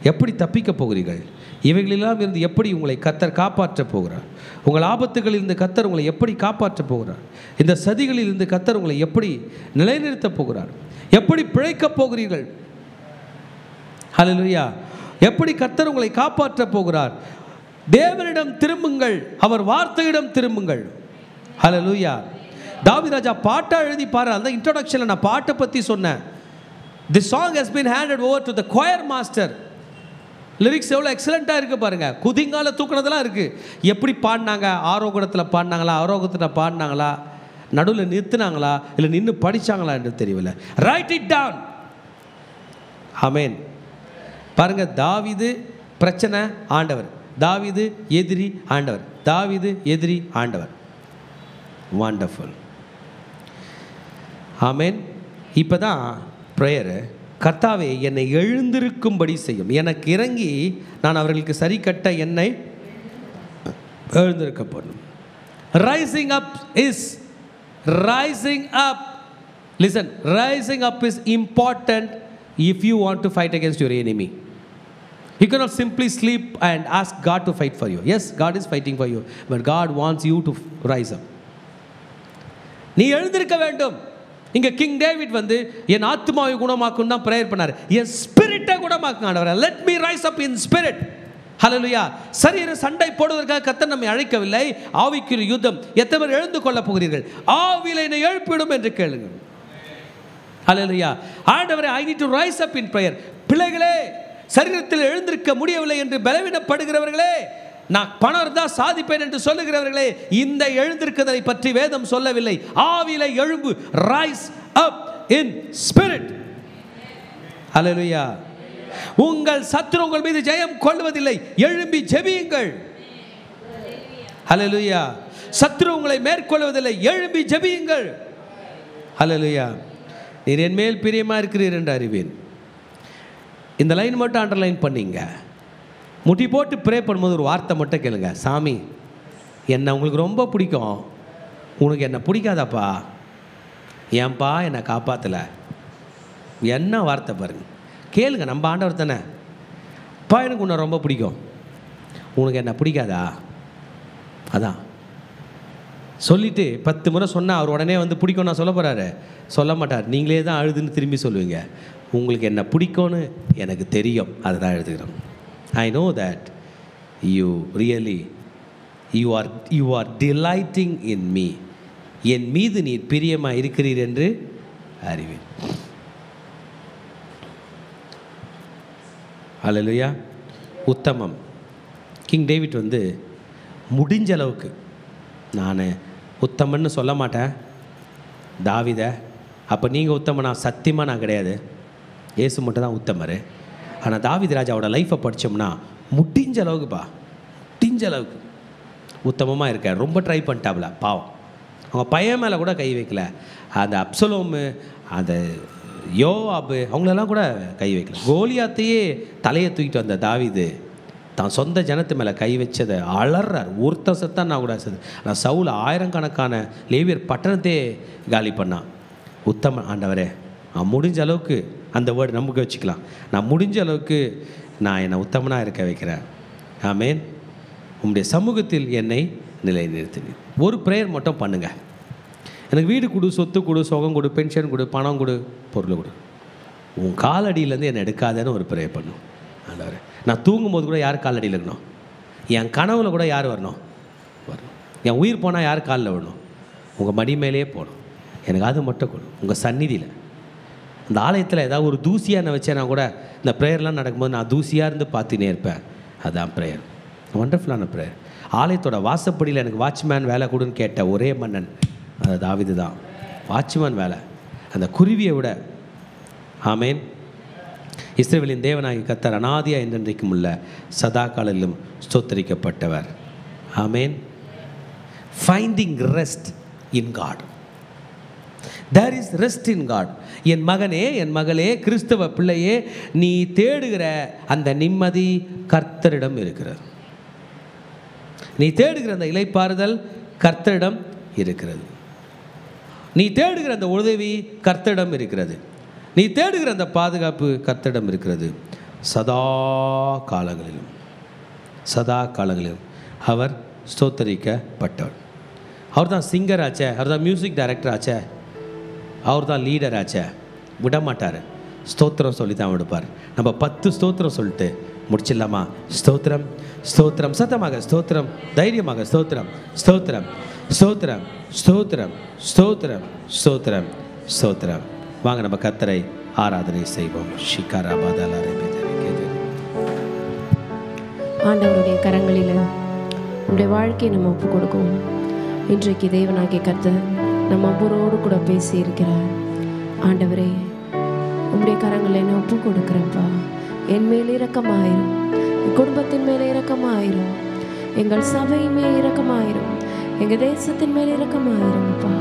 S1: எப்படி தப்பிக்க போகிறீர்கள்? இவைகளெல்லாம் இருந்து எப்படி உங்களை கர்த்தர் காப்பாற்றப் போகிறார்? உங்கள் ஆபத்துகளில் இருந்து கர்த்தர் உங்களை எப்படி காப்பாற்றப் போகிறார்? இந்த சதிகளில் இருந்து கர்த்தர் உங்களை எப்படி நிலைநிறுத்தப் போகிறார்? எப்படி பிழைக்கப் போகிறீர்கள்? ஹல்லேலூயா! எப்படி கர்த்தர் உங்களை காப்பாற்றப் போகிறார்? தேவனிடம் திரும்புங்கள், அவர் வார்த்தையிடம் திரும்புங்கள். ஹல்லேலூயா! தாவீது ராஜா பாட்டா எழுதி பாரு. அந்த இன்ட்ரோடக்ஷனில் நான் பாட்டை பற்றி சொன்னேன். This song has been handed over to the choir master. Lyrics எவ்வளோ எக்ஸலண்ட்டாக இருக்குது பாருங்கள். குதிங்கால தூக்குனதெல்லாம் இருக்குது. எப்படி பாடினாங்க? ஆரோகணத்தில் பாடினாங்களா, அவரோகத்தில் பாடினாங்களா, நடுவில் நிறுத்தினாங்களா, இல்லை நின்று படித்தாங்களா என்று தெரியவில்லை. Write it down. ஆமென். பாருங்கள், தாவீது பிரச்சனை, ஆண்டவர். தாவீது எதிரி, ஆண்டவர். தாவீது எதிரி, ஆண்டவர். வண்டர்ஃபுல். ஆமென். இப்போ தான் ப்ரேயரு, கர்த்தாவே என்னை எழுந்திருக்கும்படி செய்யும், எனக்கு இறங்கி நான் அவர்களுக்கு சரி கட்ட என்னை எழுந்திருக்கப்படும். Rising up is listen, rising up is important if you want to fight against your enemy. You cannot simply sleep and ask God to fight for you. Yes, God is fighting for you, but God wants you to rise up. நீ எழுந்திருக்க வேண்டும். இங்கே king David வந்து என் ஆத்மாவை குணமாக்கும் தான் prayer பண்ணார். என் ஸ்பிரிட்டை குணமாக்குங்க ஆண்டவரே. Let me rise up in spirit. ஹல்லேலூயா! சரீர சண்டை போடுவதற்காக கர்த்தர் நம்மை அழைக்கவில்லை. ஆவிக்குரிய யுத்தம். எத்தனை பேர் எழுந்து கொள்ளப் போகிறீர்கள்? ஆவியிலே என்னை எழுப்பிடும் என்று கேளுங்கள். ஹல்லேலூயா! ஆண்டவரே, I need to rice up in prayer. பிள்ளைகளே, சரீரத்தில் எழுந்திருக்க முடியவில்லை என்று பலவீனப்படுகிறவர்களே, நான் பணம் இருந்தால் சாதிப்பேன் என்று சொல்லுகிறவர்களே, இந்த எழுந்திருக்கதை பற்றி வேதம் சொல்லவில்லை. ஆவியிலே எழும்பு. Rise up in spirit. ஹல்லேலூயா! உங்கள் சத்துரு உங்கள் மீது ஜெயம் கொள்வதில்லை. எழும்பி ஜெபியுங்கள். ஹல்லேலூயா! சத்துரு உங்களை மேற்கொள்வதில்லை. எழும்பி ஜெபியுங்கள். ஹல்லேலூயா! நீர் என் மேல் பிரியமா இருக்கிறீர் என்று அறிவேன். இந்த லைன் மட்டும் அண்டர்லைன் பண்ணிங்க. முட்டி போட்டு ப்ரே பண்ணும்போது ஒரு வார்த்தை மட்டும் கேளுங்க. சாமி, என்னை உங்களுக்கு ரொம்ப பிடிக்கும், உனக்கு என்னை பிடிக்காதாப்பா, ஏன்பா என்னை காப்பாற்றலை? என்ன வார்த்தை பாருங்க, கேளுங்க. நம்ம ஆண்டவர் தானே. பா, எனக்கு உன்னை ரொம்ப பிடிக்கும், உனக்கு என்ன பிடிக்காதா? அதான் சொல்லிவிட்டு 10 முறை சொன்னால் அவர் உடனே வந்து பிடிக்கும் நான் சொல்ல போகிறாரு? சொல்ல மாட்டார். நீங்களே தான் அழுதுன்னு திரும்பி சொல்லுவீங்க. உங்களுக்கு என்ன பிடிக்கும்னு எனக்கு தெரியும், அதுதான் எழுதுகிறோம். I know that you really you are delighting in me. என் மீது நீர் பிரியமாக இருக்கிறீர் என்று அறிவேன். ஹல்லேலூயா! உத்தமம். கிங் டேவிட் வந்து முடிஞ்ச அளவுக்கு, நான் உத்தமன்னு சொல்ல மாட்டேன் தாவீதை. அப்போ நீங்கள் உத்தமனா? சத்தியமாக நான் கிடையாது. இயேசு மட்டும் தான் உத்தமர். ஆனால் தாவீது ராஜாவோட லைஃப்பை படித்தோம்னா முடிஞ்ச அளவுக்குப்பா, முடிஞ்ச அளவுக்கு உத்தமமாக இருக்க. ரொம்ப ட்ரை பண்ணிட்டாப்புல பாவம். அவங்க பையன் மேலே கூட கை வைக்கல. அந்த அப்சலோமு, அந்த யோவாபு, அவங்களெல்லாம் கூட கை வைக்கல. கோலியாத்தையே தலையை தூக்கிட்டு வந்த தாவீது தான் சொந்த ஜனத்து மேலே கை வச்சதை அலறார். ஒருத்தன் செத்தான் நான் கூட செது. நான் சவுல் ஆயிரக்கணக்கான லேவியர் பட்டணத்தையே காலி பண்ணான். உத்தம ஆண்டவரே, நான் முடிஞ்ச அளவுக்கு அந்த வேர்டு நம்பிக்கை வச்சுக்கலாம். நான் முடிஞ்ச அளவுக்கு நான் என்னை உத்தமனாக இருக்க வைக்கிறேன். ஆமேன். உங்களுடைய சமூகத்தில் என்னை நிலைநிறுத்தினேன். ஒரு ப்ரேயர் மட்டும் பண்ணுங்கள். எனக்கு வீடு கொடு, சொத்து கொடு, சுகம் கொடு, பென்ஷன் கொடு, பணம் கொடு, பொருள் கொடு, உன் காலடியிலேருந்து என்னை எடுக்காதேன்னு ஒரு ப்ரேயர் பண்ணும். ஆண்டவரே, நான் தூங்கும்போது கூட யார் காலடியில் இருக்கணும்? என் கனவுல கூட யார் வரணும்? என் உயிர் போனால் யார் காலில் விடணும்? உங்கள் மடி மேலேயே போகணும். எனக்கு அது மட்டும் கொடு. உங்கள் சந்நிதியில், அந்த ஆலயத்தில் ஏதாவது ஒரு தூசியாக என்ன வச்சேன்னா கூட இந்த ப்ரேயர்லாம் நடக்கும்போது நான் தூசியாக இருந்து பார்த்துனே இருப்பேன். அதுதான் ப்ரேயர். ஒண்டர்ஃபுல்லான ப்ரேயர். ஆலயத்தோட வாசப்படியில் எனக்கு வாட்ச்மேன் வேலை கொடுன்னு கேட்ட ஒரே மன்னன் அது தாவீது தான். வாட்ச்மேன் வேலை அந்த குருவியை விட. ஆமேன். இஸ்ரவேலின் தேவனாகிய கர்த்தர் அநாதியாக என்றென்றைக்கும் உள்ள சதா காலிலும் ஸ்தோத்தரிக்கப்பட்டவர். ஆமேன். Finding rest in God. There is rest in God. என் மகனே, என் மகளே, கிறிஸ்தவ பிள்ளையே, நீ தேடுகிற அந்த நிம்மதி கர்த்தரிடம் இருக்கிறது. நீ தேடுகிற அந்த இளைப்பாறுதல் கர்த்தரிடம் இருக்கிறது. நீ தேடுகிற அந்த உதவி கர்த்தரிடம் இருக்கிறது. நீ தேடுகிற அந்த பாதுகாப்பு கர்த்தரிடம் இருக்கிறது. சதா காலங்களிலும் சதா காலங்களிலும் அவர் ஸ்தோத்தரிக்கப்பட்டவர். அவர் தான் சிங்கர் ஆச்சே, அவர் தான் மியூசிக் டைரக்டர் ஆச்சே, அவர் தான் லீடர் ஆச்சே, விட மாட்டார். ஸ்தோத்திரம் சொல்லி தான் விடுப்பார். நம்ம 10 ஸ்தோத்திரம் சொல்லிட்டு முடிச்சிடலாமா? ஸ்தோத்திரம் ஸ்தோத்திரம், சத்தமாக ஸ்தோத்திரம், தைரியமாக ஸ்தோத்திரம் ஸ்தோத்திரம் ஸ்தோத்திரம் ஸ்தோத்திரம் ஸ்தோத்திரம் ஸ்தோத்திரம் ஸ்தோத்திரம். வாங்க நம்ம கர்த்தரை ஆராதனை செய்வோம்.
S2: ஆண்டவருடைய கரங்களில் நம்முடைய வாழ்க்கையை நம்ம ஒப்பு கொடுக்கும். இன்றைக்கு தேவனாகிய கர்த்தர் நம்ம ஒவ்வொருவரோடு கூட பேசி இருக்கிறார். ஆண்டவரே, உம்முடைய கரங்களில் என்ன ஒப்பு கொடுக்குறப்பா. என் மேல் இரக்கமாயிரும், என் குடும்பத்தின் மேலே இரக்கமாயிரும், எங்கள் சபையின் மேல் இரக்கமாயிரும், எங்கள் தேசத்தின் மேல் இரக்கமாயிரும்ப்பா.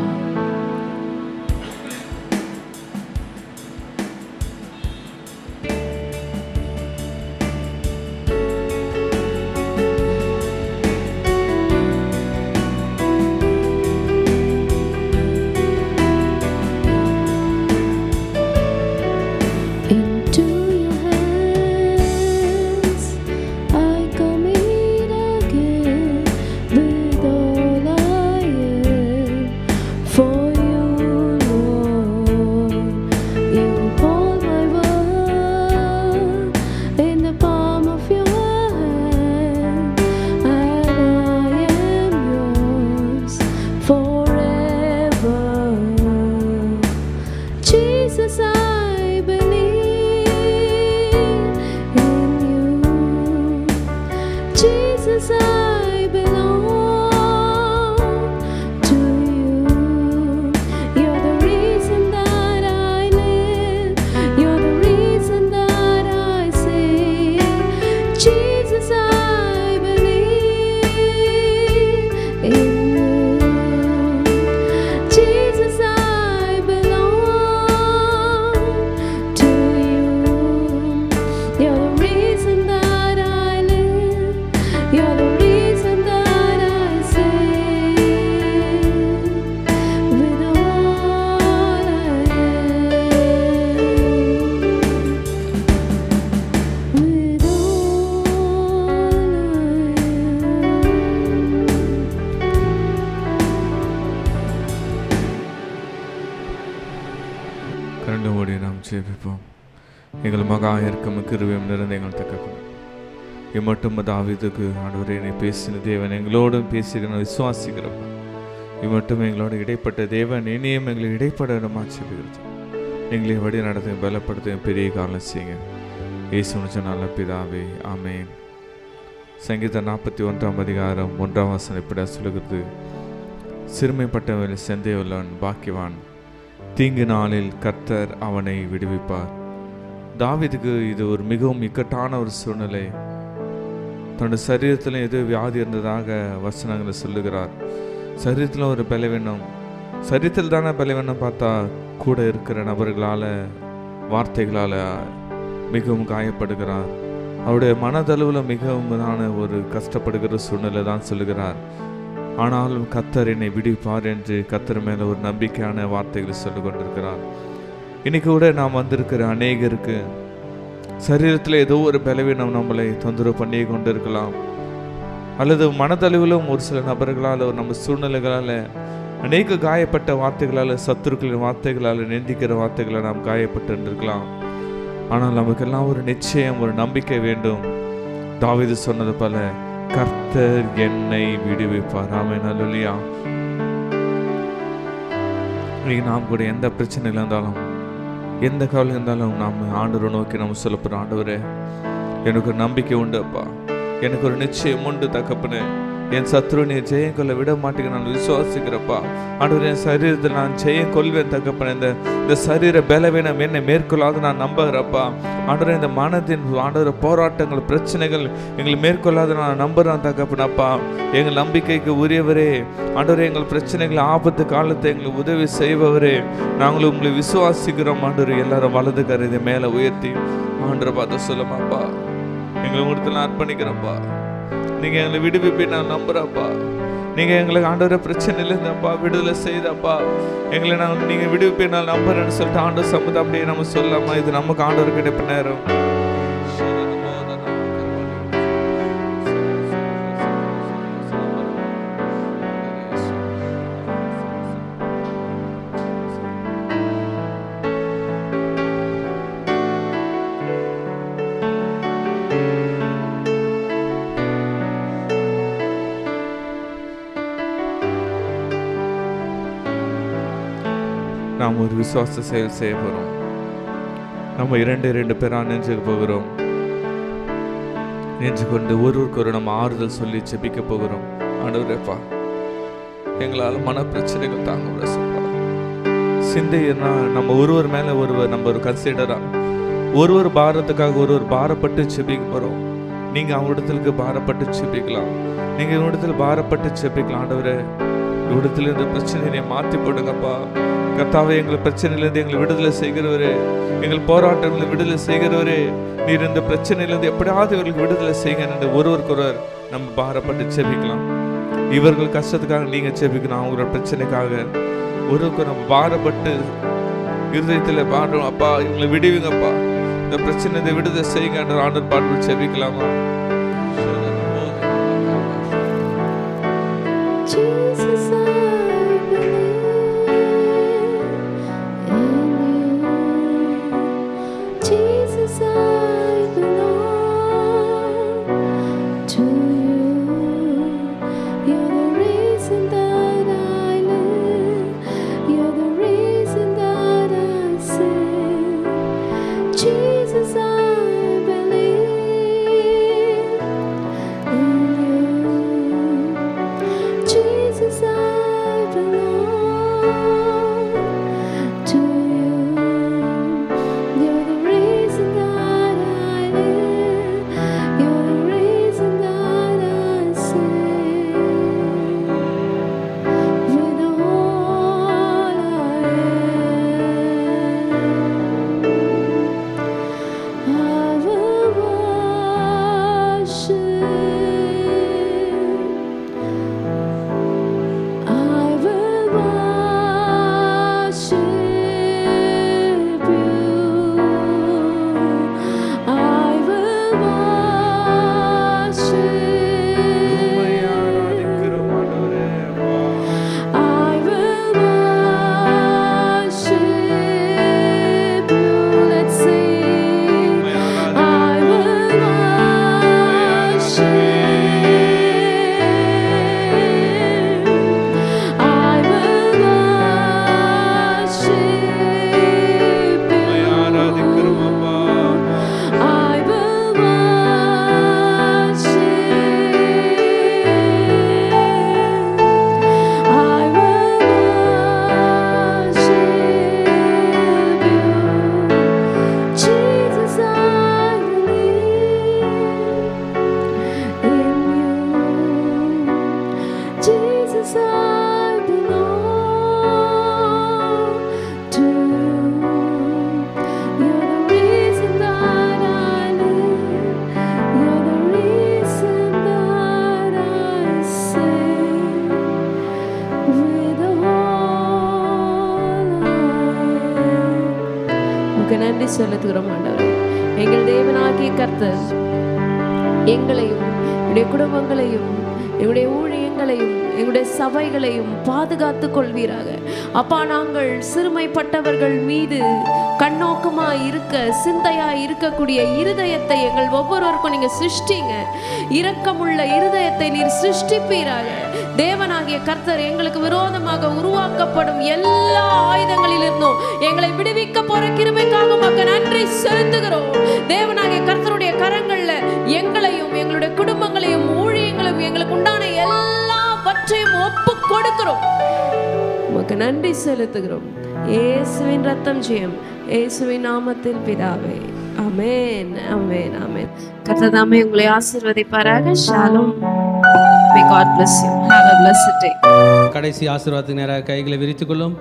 S3: எங்கள் மகா இறக்கம் கிருபையும் நிறைந்த எங்கள் தகப்பனே, இம்மட்டும் தாவீதுக்கு ஆண்டவரே நீ பேசின தேவன் எங்களோடும் பேசுகிற விசுவாசிக்கிறப்ப, இம்மட்டும் எங்களோட இடைப்பட்ட தேவன் இனியும் எங்களுக்கு இடைப்பட ஆட்சேபிக்கிறது. எங்களை வழி நடத்த பலப்படுத்த பெரிய காரணம் செய்யுங்க. இயேசு நல்ல பிதாவே, ஆமேன். சங்கீதம் 41 அதிகாரம் 1 வசனம் இப்படி சொல்லுகிறது, சிறுமைப்பட்டவன் செந்தையுள்ளவன் பாக்கியவான், தீங்கு நாளில் கர்த்தர் அவனை விடுவிப்பார். தாவீதுக்கு இது ஒரு மிகவும் இக்கட்டான ஒரு சூழ்நிலை. தன்னுடைய சரீரத்தில் எது வியாதி இருந்ததாக வசனங்களை சொல்லுகிறார். சரீரத்தில் ஒரு பலவீனம், சரீரத்தில் தானே பலவீனம் பார்த்தா கூட இருக்கிற நபர்களால் வார்த்தைகளால் மிகவும் காயப்படுகிறார். அவருடைய மனதளவில் மிகவும் ஒரு கஷ்டப்படுகிற சூழ்நிலை தான் சொல்லுகிறார். ஆனாலும் கர்த்தர் என்னை விடுவிப்பார் என்று கர்த்தர் மேலே ஒரு நம்பிக்கையான வார்த்தைகளை சொல்லி கொண்டிருக்கிறார். இன்னைக்கு கூட நாம் வந்திருக்கிற அநேகருக்கு சரீரத்தில் ஏதோ ஒரு பலவீனம் நம்மளை தொந்தரவு பண்ணி கொண்டு இருக்கலாம், அல்லது மனதளவிலும் ஒரு சில நபர்களால் நம்ம சூழ்நிலைகளால் அநேக காயப்பட்ட வார்த்தைகளால், சத்துருக்களின் வார்த்தைகளால், நிந்திக்கிற வார்த்தைகளால் நாம் காயப்பட்டு இருக்கலாம். ஆனால் நமக்கெல்லாம் ஒரு நிச்சயம், ஒரு நம்பிக்கை வேண்டும். தாவீது சொன்னது போல கர்த்தர் என்னை விடுவிப்பார். ஆமென், அல்லேலூயா. இன்னைக்கு நாம் கூட எந்த பிரச்சனையில் இருந்தாலும், எந்த கவலை இருந்தாலும் நாம் ஆண்டவரை நோக்கி நம்ம சொல்லப்படுறோம், ஆண்டவரே எனக்கு ஒரு நம்பிக்கை உண்டு அப்பா, எனக்கு ஒரு நிச்சயம் உண்டு தகப்பனே, என் சத்ரு நீ ஜெயம் கொள்ள விட மாட்டேங்க நான் விசுவாசிக்கிறப்பா. ஆண்டவர் என் சரீரத்தில் நான் ஜெயம் கொள்வேன் தகப்பனே, இந்த சரீர பலவீனம் என்னை மேற்கொள்ளாது நான் நம்புகிறப்பா. ஆண்டவரே இந்த மனதின் ஆண்டவர போராட்டங்கள் பிரச்சனைகள் எங்களை மேற்கொள்ளாது நான் நம்புகிறேன் தகப்பனப்பா. எங்கள் நம்பிக்கைக்கு உரியவரே ஆண்டவரே, எங்கள் பிரச்சனைகள் ஆபத்து காலத்தை எங்களுக்கு உதவி செய்பவரே, நாங்களும் உங்களை விசுவாசிக்கிறோம் ஆண்டவர். எல்லாரும் வலது கருதை மேலே உயர்த்தி ஆண்டரை பார்த்து சொல்லுமாப்பா, எங்களை உங்களுக்கு நான் அர்ப்பணிக்கிறப்பா. நீங்கள் எங்களை விடுவிப்பை நான் நம்புகிறப்பா. நீங்கள் எங்களுக்கு ஆண்டவர பிரச்சனையில் இருந்தப்பா விடுதலை செய்தப்பா, எங்களை நான் நீங்கள் விடுவிப்பை நான் நம்புறேன்னு சொல்லிட்டு ஆண்டவர் சம்மதம் அப்படியே நம்ம சொல்லலாமா? இது நமக்கு ஆண்டவர் கிடைப்ப நேரம். நாம் ஒரு விசுவாச செயல் செய்ய போகிறோம். நம்ம 2 பேராக நினைச்சுக்க போகிறோம். நின்று கொண்டு ஒருவருக்கு நம்ம ஆறுதல் சொல்லி ஜெபிக்க போகிறோம். ஆண்டவரேப்பா, எங்களால் மன பிரச்சனைகள் தாங்க முடியல. சிந்தைன்னா நம்ம ஒருவர் மேலே ஒருவர் நம்ம ஒரு கன்சிடராக ஒருவர் பாரத்துக்காக ஒருவர் பாரப்பட்டு ஜெபிக்க போகிறோம். நீங்கள் அவங்களிடத்துக்கு பாரப்பட்டு ஜெபிக்கலாம். நீங்கள் இவனிடத்துல பாரப்பட்டு ஜெபிக்கலாம். ஆண்டவரே, இவனிடத்துல இந்த பிரச்சனையை மாற்றி போடுங்கப்பா. கர்த்தாவே, எங்கள் பிரச்சனையிலேருந்து எங்களை விடுதலை செய்கிறவரே, எங்கள் போராட்டங்களை விடுதலை செய்கிறவரே, நீர் இந்த பிரச்சனையிலேருந்து எப்படியாவது இவர்களுக்கு விடுதலை செய்யுங்க என்று ஒருவருக்கொருவர் நம்ம பாரப்பட்டு ஜெபிக்கலாம். இவர்கள் கஷ்டத்துக்காக நீங்கள் ஜெபிக்கணும். அவங்களோட பிரச்சனைக்காக ஒருவருக்கு நம்ம பாரப்பட்டு இருதயத்தில் பாடுறோம். அப்பா, இவங்களை விடுவீங்கப்பா, இந்த பிரச்சனை விடுதலை செய்யுங்க என்ற ஆண்டவர் பாட்டு ஜெபிக்கலாமா?
S2: நன்றி செலுத்துகிறோம் ஆண்டவரே. எங்கள் தேவனாகிய கர்த்தர் எங்களையும் எங்களுடைய குடும்பங்களையும் எங்களுடைய ஊழியங்களையும் எங்களுடைய சபைகளையும் பாதுகாத்து கொள்வீராக. அப்பா, நாங்கள் சிறுமைப்பட்டவர்கள் மீது கண்ணோக்கமாக இருக்க, சிந்தையாக இருக்கக்கூடிய இருதயத்தை எங்கள் ஒவ்வொருவருக்கும் நீங்கள் சிருஷ்டிங்க. இரக்கமுள்ள இருதயத்தை நீர் சிருஷ்டிப்பீராக. தேவனாகிய கர்த்தர் எங்களுக்கு விரோதமாக உருவாக்கப்படும் எல்லா ஆயுதங்களிலிருந்தும் எங்களை விடுவிக்க போற கிருபைக்காக உமக்கு நன்றி செலுத்துகிறோம். தேவனாகிய கர்த்தருடைய கரங்கள்ல எங்களையும் எங்களுடைய குடும்பங்களையும் ஊழியங்களையும் எங்களுக்கு உண்டான எல்லாவற்றையும் ஒப்பு கொடுக்கிறோம். உமக்கு நன்றி செலுத்துகிறோம். இயேசுவின் ரத்தம் ஜெயம். இயேசுவின் நாமத்தில் பிதாவே, ஆமென், ஆமென், ஆமென். கர்த்தர் தாமே உங்களை ஆசீர்வதிப்பாராக. Shalom. May God bless you. Have a blessed day.
S1: கடைசி ஆசீர்வாதத்துக்கு நேராக கைகளை விரித்துக் கொள்ளும்.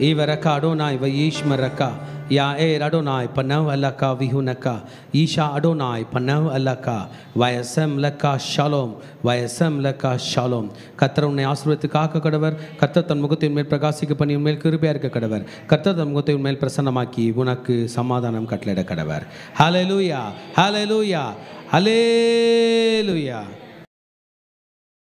S1: ஈவரக்கா அடோனாய் வயீஷ்மரக்கா யா ஏர் அடோனாய் பன்னவ் அல்லக்கா விஹுனக்கா ஈஷா அடோனாய் பன்னவ் அல்லக்கா வயசம் லக்கா ஷாலோம், வயசம் லக்கா ஷாலோம். கர்த்தர் உன்னை ஆசீர்வதித்து காக்க கடவர். கர்த்தர் தன் முகத்தின் மேல் பிரகாசிக்க பண்ணி உன்மேல் கிருபையா இருக்க கடவர். கர்த்தர் தன் முகத்தை உன்மேல் பிரசன்னமாக்கி உனக்கு சமாதானம் கட்டளையிட கடவர். ஹல்லேலூயா, ஹல்லேலூயா, ஹல்லேலூயா.